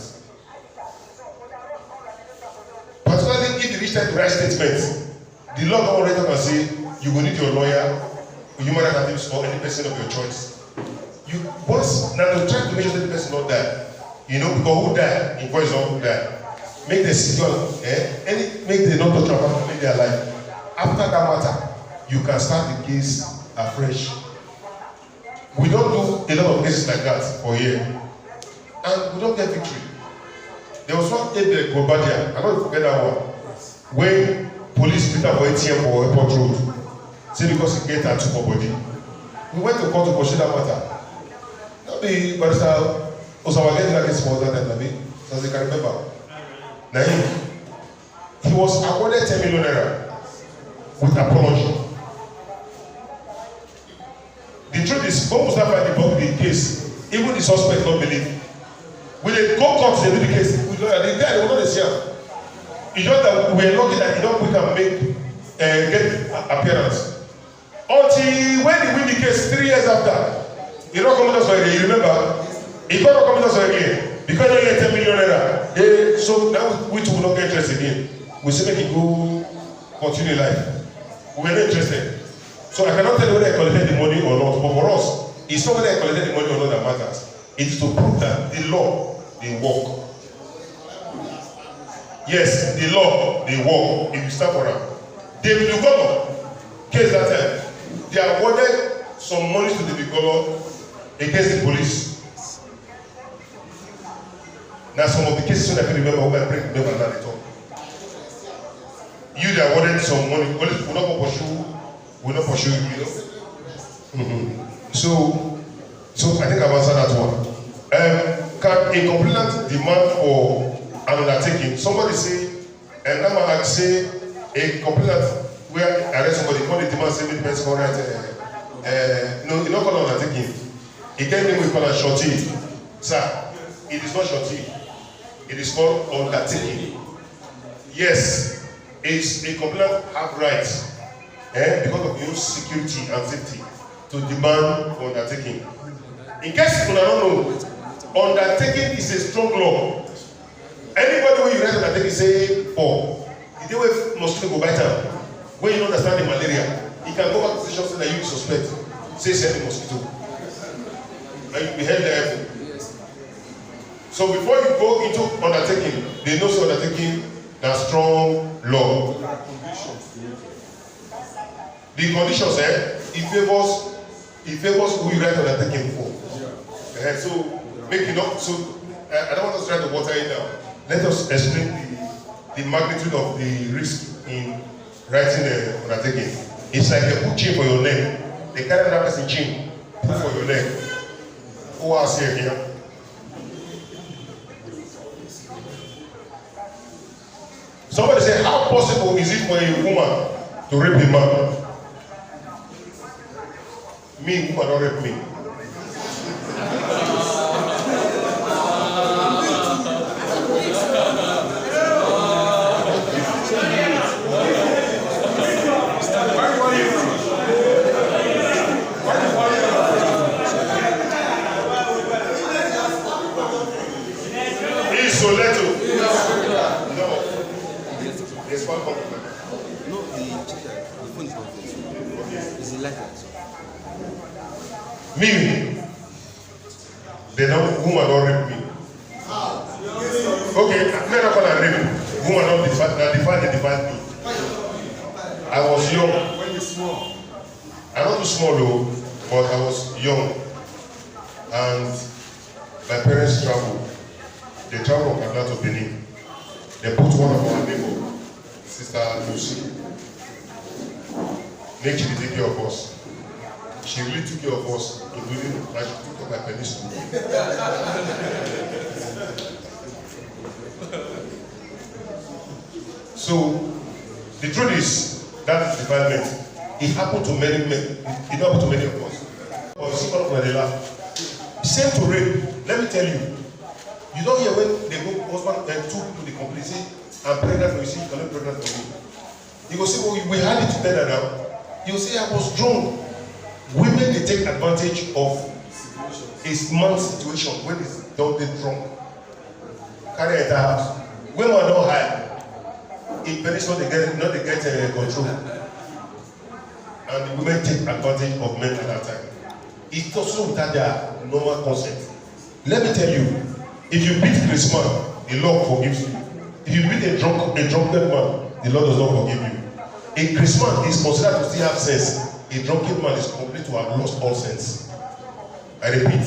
Particularly if you reach time to write statement, the law don already can say you will need your lawyer, human rights activist, or any person of your choice. You once now to try to make sure that the person not die, because who die in voice of who die. Make the secure, make the not torture about make their life. After that matter, you can start the case afresh. We don't do a lot of cases like that for here, and we don't get victory. There was one in Gobadia, I don't forget that one, when police beat up for ATM for airport road, say because he get tattoo for body. We went to court to pursue that matter. Not be Barrister Osama get that case for that time, as you can remember. Now he was awarded 10 million naira with apology. The truth is, when we start fighting the case, even the suspect don't believe. When they go court, they do the case. The guy they will not see him. It's just that we are lucky that he don't quick and make get appearance. Until when he win the case 3 years after, he don't come to us again. You remember? He can't come to us again because they get 10 million naira. So now we too will not get interested again. We say make it go continue life. We are not interested. So I cannot tell you whether I collected the money or not. But for us, it's not whether I collected the money or not that matters. It is to prove that the law they work. Yes, the law they work. If you stand for them, David Ugolo case that time. They awarded some money to David Ugolo against the police. Now some of the cases I can remember when I bring them and at all. You they awarded some money. Police will not pursue you, So I think I've answered that one. Can a complainant demand for an undertaking? Somebody say, and that man say a complainant where arrest somebody, call the demand say the person correct. No, you don't call an undertaking. It can be we call a shorty. Sir, it is not shorty. It is called undertaking. Yes, it's a complainant have rights. Because of your security and safety to demand for undertaking. In case you don't know, undertaking is a strong law. Anybody when you write undertaking say for the day when mosquito go bite am, when you don't understand the malaria, you can go back to the station say that you suspect, say send the mosquito, and you be held liable. So before you go into undertaking, they know so undertaking na strong law. The conditions, it favors who you write undertaking for. So make it up. So I don't want us to try to water it down. Let us explain the magnitude of the risk in writing the undertaking. It's like they put chain for your neck. They carry another person chain, put for your neck. Who else here? Somebody say, how possible is it for a woman to rape a man? Me, woman don't rape me. Meaning, woman don't rape me. Okay, men are gonna rape me. Woman don't define me. I was young. When you're small. I'm not too small though, but I was young. And my parents traveled. They traveled from Kaduna to Benin. They put one of our neighbor, Sister Lucy. Make she take care of us. She really took care of us, including like she took care of my peninsula. So the truth is that development, it happened to many men. It happened to many of us. Or see one of Mandela. Same to rape. Let me tell you. You don't hear when they go husband and two people they complain, say, I'm pregnant for you, see, you cannot be pregnant for me. You go say, well, we had it together now. You say, I was drunk. Women they take advantage of a man's situation when he's don't get drunk. Carry it out. Women don't hide. In Venice, they get control. And the women take advantage of men at that time. It's also without their normal consent. Let me tell you, if you beat this man, the Lord forgives you. If you beat a drunken man, the Lord does not forgive you. A Christian is considered to still have sense. A drunken man is complete to have lost all sense. I repeat,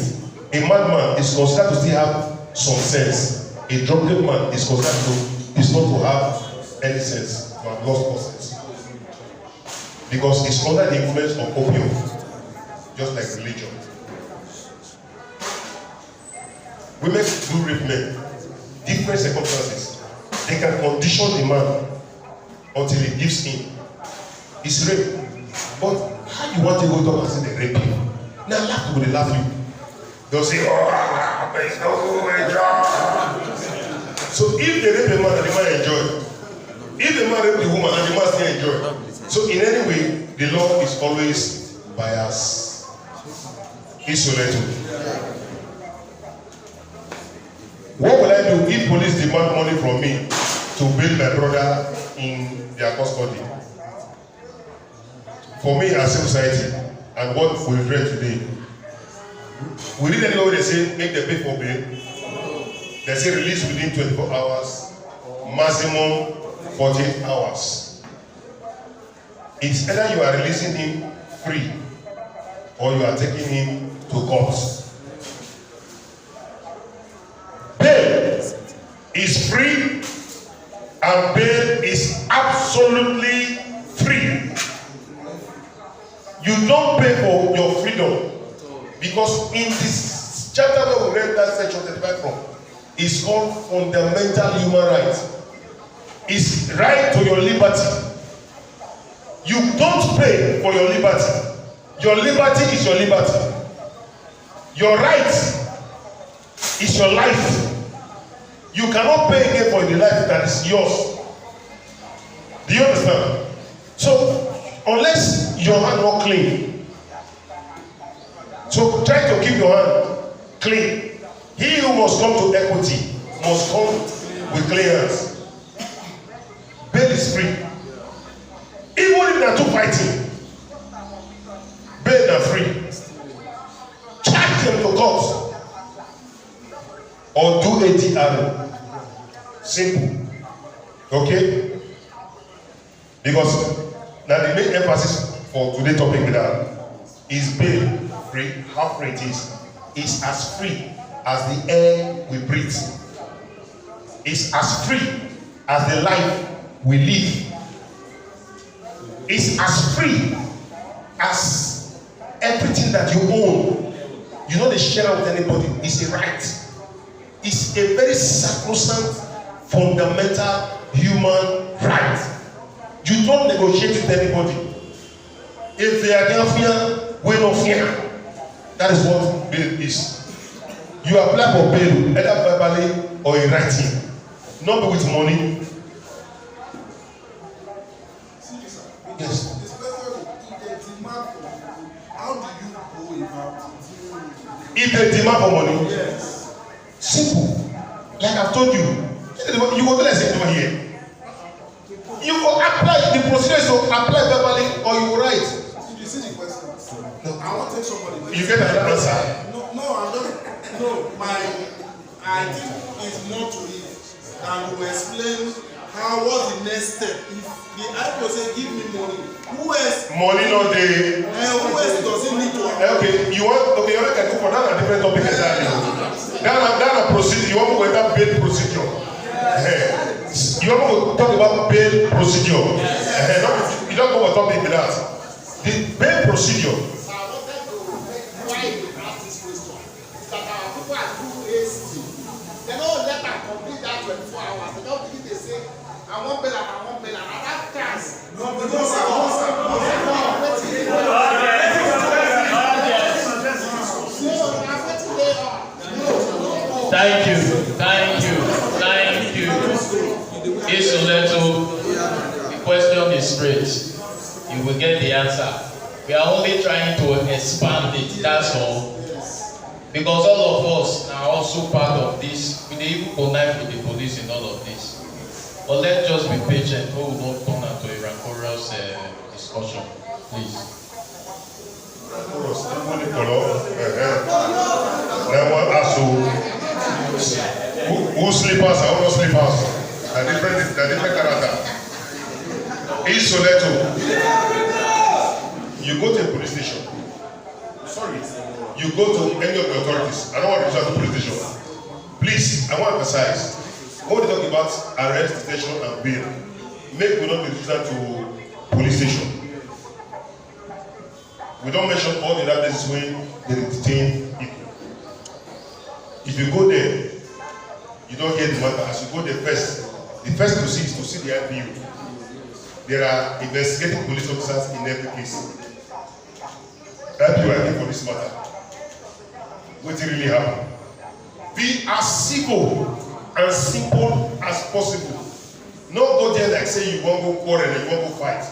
a madman is considered to still have some sense. A drunken man is considered is not to have any sense, to have lost all sense. Because it's under the influence of opium, just like religion. Women do rape men, different circumstances. They can condition the man until he gives in. It's rape. But how you want to go talk and say they rape you? Now laugh people, they laugh you. They'll say, oh, it's no enjoy. So if they rape a man and the man enjoy, if the man rape the woman and the man still enjoy, so in any way, the law is always biased. Isolated. What will I do if police demand money from me to bail my brother in their custody? For me as civil society and what we read today, we read anywhere where they say make them pay for bail. They say release within 24 hours, maximum 48 hours. It's either you are releasing him free or you are taking him to court. Bail is free and bail is absolutely free. You don't pay for your freedom because in this chapter where we read that section 35 from, it's called fundamental human rights. It's right to your liberty. You don't pay for your liberty. Your liberty is your liberty. Your right is your life. You cannot pay again for the life that is yours. Do you understand? So, unless your hand not clean, so try to keep your hand clean. He who must come to equity must come with clean hands. Bail is free. Even if they are two fighting, bail are free. Charge them to court or do ADR. Simple. Okay? Because now the main emphasis for today's topic with that is bail free. How free it is? It's as free as the air we breathe. It's as free as the life we live. It's as free as everything that you own. You know, they share with anybody. It's a right. It's a very sacrosanct, fundamental human right. You don't negotiate with anybody. If they are there fear, we no fear. That is what bail is. You apply for bail, either verbally or in writing, not with money. Yes. If they demand for money, Yes. simple. Like I've told you, you go to the same over here. You go apply the procedure, so apply verbally or you write. Did you see the questions? I want to take somebody. You get another answer. I think it's more to it and we explain how what's the next step. If the IPO say give me money, who else? Money not the. Who else does it need to? Okay, you can go for that a different topic entirely. That a procedure. You want to go with that bail procedure. You want to talk about bail procedure. You don't go with topic like that. The bail procedure. They don't let them complete that 24 hours. They don't begin to say, I want better, and that task. Thank you. Isoleto, the question is straight. You will get the answer. We are only trying to expand it, that's all. Because all of us are also part of this. We need to connect with the police in all of this. But let's just be patient. We will not turn into a rancorous discussion, please. Who sleepers are all sleepers? The different character. Isoleto. You go to a police station. Sorry. You go to any of the authorities. I don't want to reach out to police station. Please, I want to emphasize. When we talk about arrest, detention, and bail, make we not be reached out to police station. We don't mention all the other places where they detain people. If you go there, you don't hear the matter. As you go there first, the first to see is to see the IPU. There are investigating police officers in every case. IPU are here for this matter. What really happened? Be as civil and simple as possible. Not go there like say you want to go quarrel and you want to fight.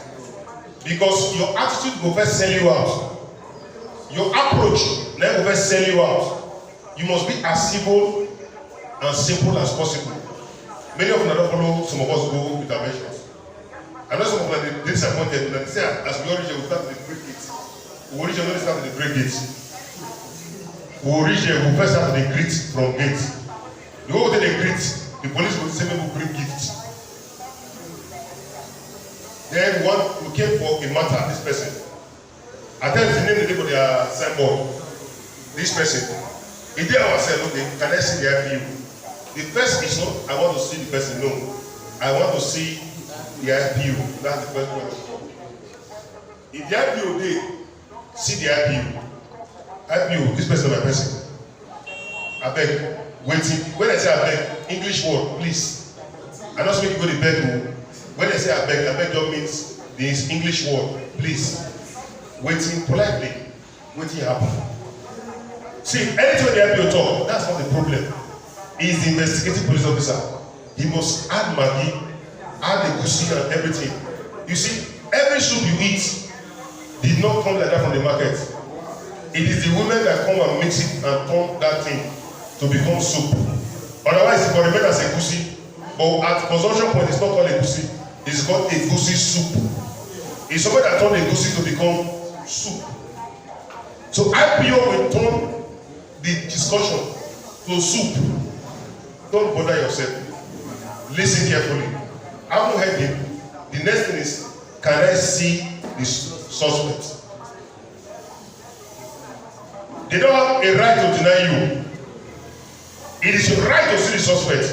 Because your attitude will first sell you out. Your approach then will first sell you out. You must be as civil and simple as possible. Many of them don't follow some of us go with our measures. I know some of them are disappointed and they say as we all reach, we start with the great gates. We reach only start with the great gates. We reach there, we first start with the greet from gates. You go to the greet, the police will say we bring gifts. Then we came for a matter, this person. I tell the name of their signboard. This person. He did ourselves, okay, can I see the IPU? The first is not, I want to see the person, no. I want to see the IPU. That's the first question. If the IPU did, see the IPU, this person is my person. I beg, waiting. When I say I beg, English word, please. I don't speak to go to bed. When I say I beg just means this English word, please. Waiting politely, waiting happen. See, anytime the IPO talk, that's not the problem. He's the investigating police officer. He must add Maggi, add the goosey and everything. You see, every soup you eat did not come like that from the market. It is the women that come and mix it and turn that thing to become soup. Otherwise, it will remain as a goosey. But at consumption point, it's not called a goosey. It's called a goosey soup. It's somebody that turned a goosey to become soup. So IPO will turn the discussion to soup. Don't bother yourself. Listen carefully. I haven't heard him. The next thing is, can I see the suspect? They don't have a right to deny you. It is your right to see the suspect.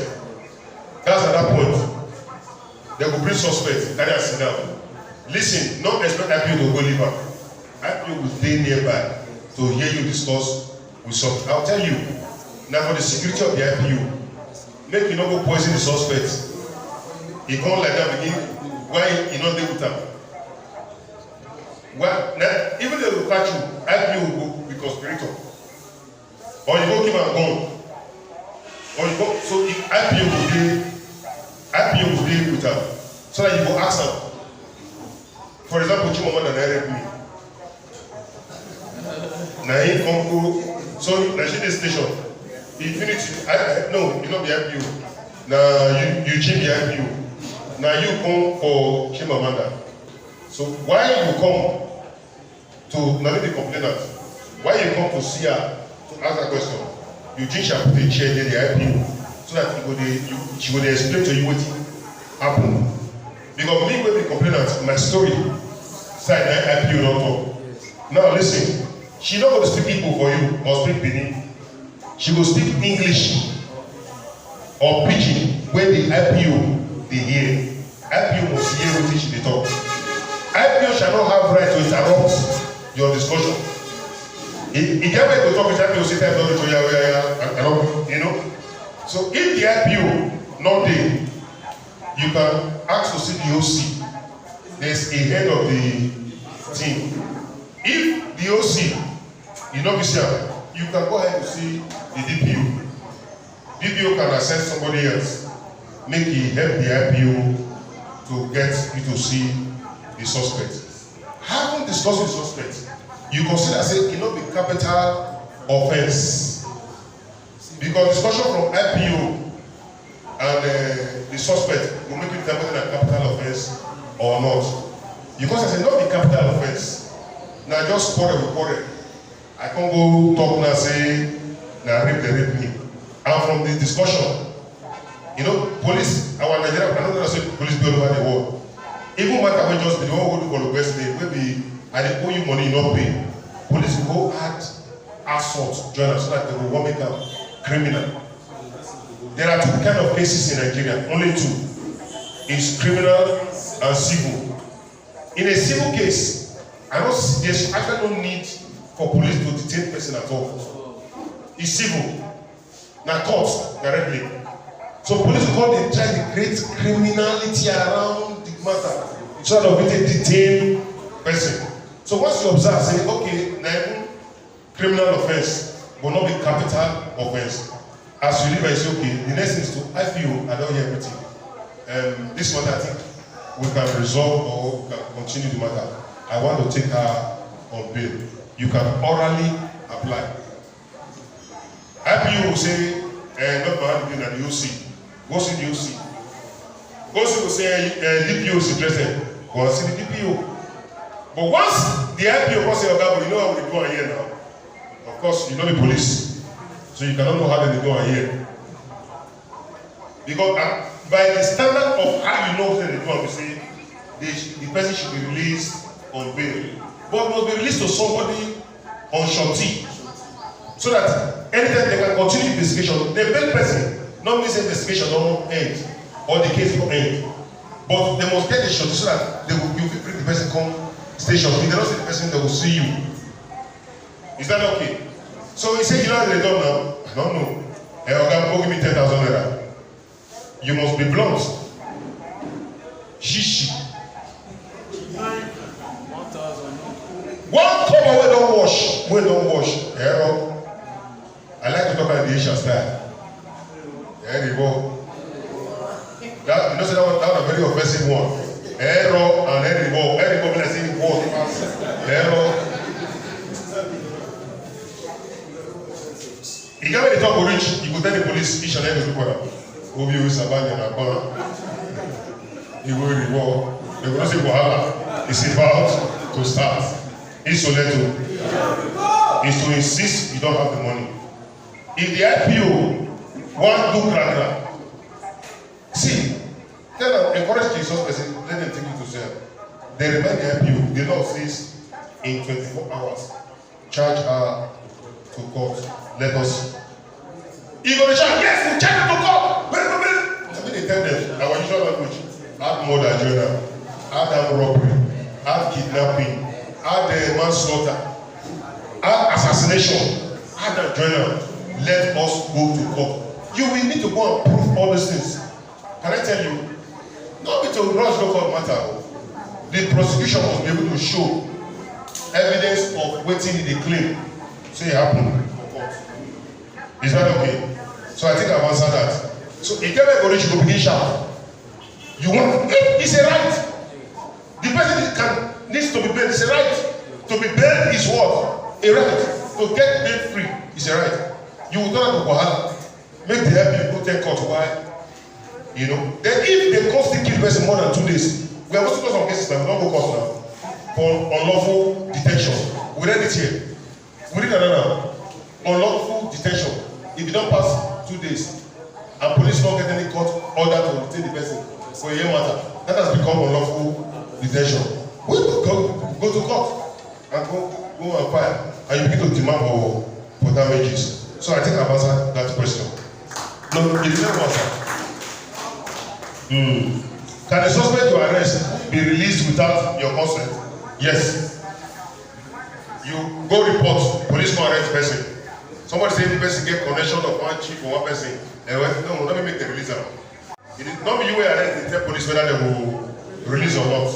That's at that point. They will bring suspect. Carry and sit down. Listen, don't expect IPO to go liver. IPO will stay nearby to hear you discuss with something. I'll tell you, now for the security of the IPO, make you not go poison the suspect. He come like that begin, why you not deal with them? Well, now, even if they will catch you, IPO will go with conspirator. Or you go give am gun. Or you go, so if IPO will deal with them. So that you go ask them. For example, Chimamanda direct me. Now he come go, so now she this station. Infinity, no, you not be IPO. Now you change the IPO. Now you come for Chimamanda. So why you come? to narrate the complainant. Why you come to see her to ask that question? You think she put a chair there, the IPO, so that she would explain to you what happened. Because me when the complainant, my story, side IPO not talk. Now listen, she not going to speak Igbo for you or speak Benin. She will speak English or Pidgin when the IPO they hear. IPO must hear what she dey talk. IPO shall not have right to interrupt your discussion. He can't wait to talk with IPO, say time don't to you know. So if the IPO not there, you can ask to see the OC. There's a head of the team. If the OC, you know, you can go ahead to see the DPO. DPO can assign somebody else, make it help the IPO to get you to see the suspect. Having discussed with the suspect, you consider say it not be capital offense. Because discussion from IPO and the suspect will make you determine a capital offense or not. Because I say not be capital offense. Now just quarrel with quarrel. I can't go talk now say now rape they rape me. And from the discussion, you know, police, our Nigerian, I don't know say police be all over the world. Even matter when just be the one who go to the best day, maybe I dey owe you money, you not pay. Police will go add assault, join us so that they will make a criminal. There are two kind of cases in Nigeria, only two. It's criminal and civil. In a civil case, I don't see there's actually no need for police to detain person at all. It's civil. Now court directly. So police will they try to create criminality around the matter so that we can detain person. So once you observe, say, okay, now criminal offense will not be capital offense. As you leave, I say, okay, the next thing is to, I feel, I don't hear everything. This one, I think we can resolve or we can continue the matter. I want to take her on bail. You can orally apply. IPO will say, not my hand at the OC. Go see the OC. Go see will say, DPO is interested. Go see the DPO. But once the IPO will say, okay, you know how they go on here now. Of course, you know the police. So you cannot know how they go on here. Because by the standard of how you know that they go on, you say, the person should be released on bail. But must be released to somebody on shorty. So that anytime they can continue the investigation, the bail person, not means investigation don't end or the case will end. But they must get the shorty so that they will you bring the person come station. If they don't see the person, they will see you. Is that okay? So he said, you know what they done now? I don't know. Hey, okay, go give me 10,000 naira. You must be blunt. Shishi. 1 cover we don't wash. We don't wash. Error. I like to talk about the Asian style. There you go. That, you know, that was a very offensive one. Error and Eribo. Eribo, when I say it, walk fast. Error. He can't make the talk reach. He could tell the police each and every quarter. Obi is abandoned and gone. He will reward. They will not say Wahala. It's about to start. Isoleto is to insist you don't have the money. If the IPO want to do crack, see, tell them, encourage the suspect, let them take it to jail. They remind the IPO, the law says in 24 hours, charge her to court. Let us. You're going to charge, yes, we charge her to court. I mean, they tell them, our usual language, add murder, journal, add robbery, add kidnapping, add manslaughter, add assassination, add a journal. Let us go to court. You will need to go and prove all these things. Can I tell you? Not be to rush the court matter. The prosecution must be able to show evidence of waiting in the claim. Say it happened for court. Is that okay? So I think I've answered that. So if you ever go reach, you go begin shout. You want? It's a right. The person needs to be bailed. It's a right. To be bailed is what? A right. To get bail free is a right. You will turn to Wahala. Make the help you go take court. Why? You know. Then if they constantly kill the person more than 2 days, we are also got some cases that we don't go court now for unlawful detention. we read it here. We read another unlawful detention. If you don't pass 2 days, and police don't get any court order to detain the person for a year matter, that has become unlawful detention. We go to court and go and file, and you begin to demand for damages. So I think I've answered that question. No, it didn't answer. Can a suspect you arrest be released without your consent? Yes. You go report, police go arrest person. Somebody say the person get connection of one chief or one person. No, let me make the release. It is not you will arrest the tell police whether they will release or not.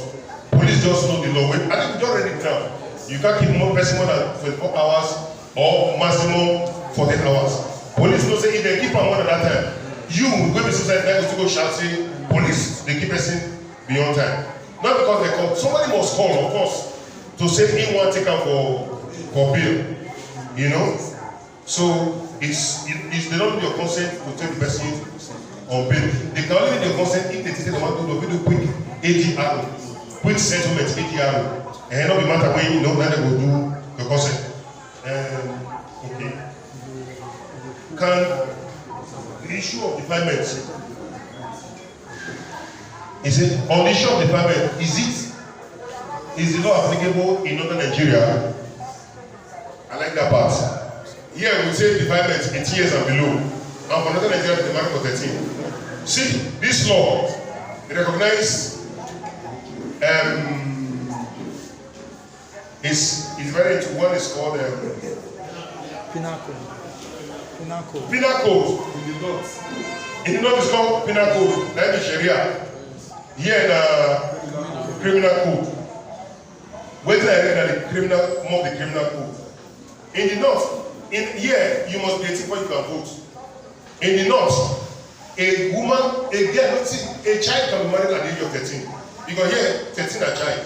Police just know the law. I think we don't read it now. You can't keep more person more than 24 hours or maximum 48 hours. Police know say if they keep on more than that time, you go be suicide now to go shout say police they keep person beyond time. Not because they call. Somebody must call, of course, to say he want to take am for bail. You know? So it's they don't need your consent to take the person on bail. They can only need your consent if they say they want to do a quick ADR, quick settlement ADR. And not be matter when you know that they will do the consent. Okay. Can the issue of defilement is on the issue of defilement, is the law applicable in northern Nigeria? I like that part. Here we say defilement 18 years and below, and for northern Nigeria the mark for 13. See, this law they recognize is very into one is called Penal code. penal code. In the north it's called penal code, that is Sharia. Here in the criminal code. Whether I read the criminal, more the criminal code. In the north, here you must be 18 before you can vote. In the north, a woman, a girl, a child can be married at the age of 13. Because here, 13 a child.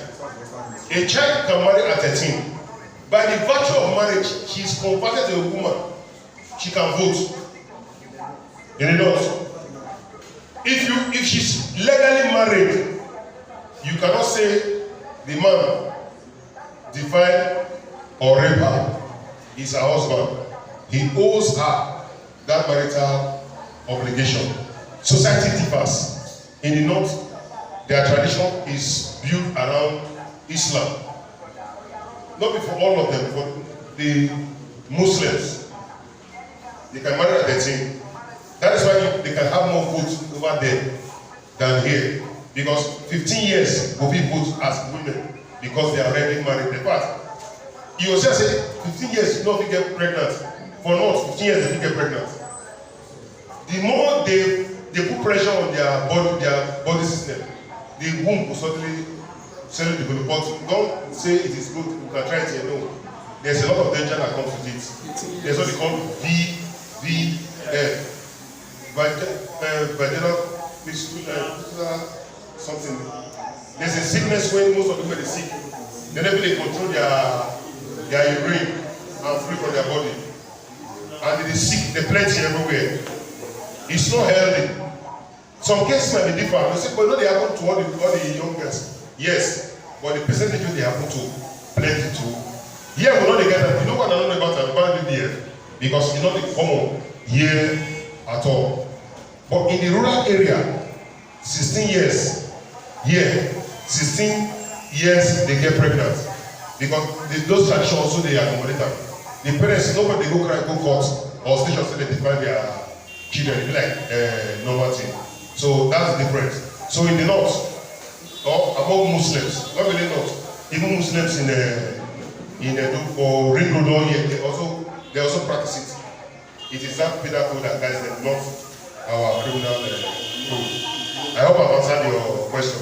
A child can marry at 13. By the virtue of marriage, she is converted to a woman. She can vote. In the north. If she's legally married, you cannot say the man defile or rape her. He's her husband. He owes her that marital obligation. Society differs. In the north, their tradition is built around Islam. Not for all of them, but the Muslims. They can marry at 13. That is why they can have more votes over there than here. Because 15 years will be votes as women because they are already married. In fact, you will say 15 years you don't get pregnant. For not 15 years they don't get pregnant. The more they put pressure on their body system, the womb will suddenly develop. But don't say it is good, you can try it here. No. There's a lot of danger that comes with it. There's what they call VVF. Vaginal something. There's a sickness when most of them are sick. They never really control their urine and fluid from their body. And they are sick, they plenty everywhere. It's not healthy. Some cases might be different. They say, but no, they happen to all the young girls. Yes, but the percentage they happen to plenty too. Here we know they get that. You know what I don't know about IVF? Because it's not common here at all. But in the rural area, 16 years, here, 16 years they get pregnant. Because those traditions also they accommodate them. The parents, nobody go cry, go court, or station say they define their children. It be like normal thing. So that's the difference. So in the north, or among Muslims, not really north, even Muslims in or Ring Road here, they also practice it. It is that penal code that guides them, not our criminal code. I hope I've answered your question.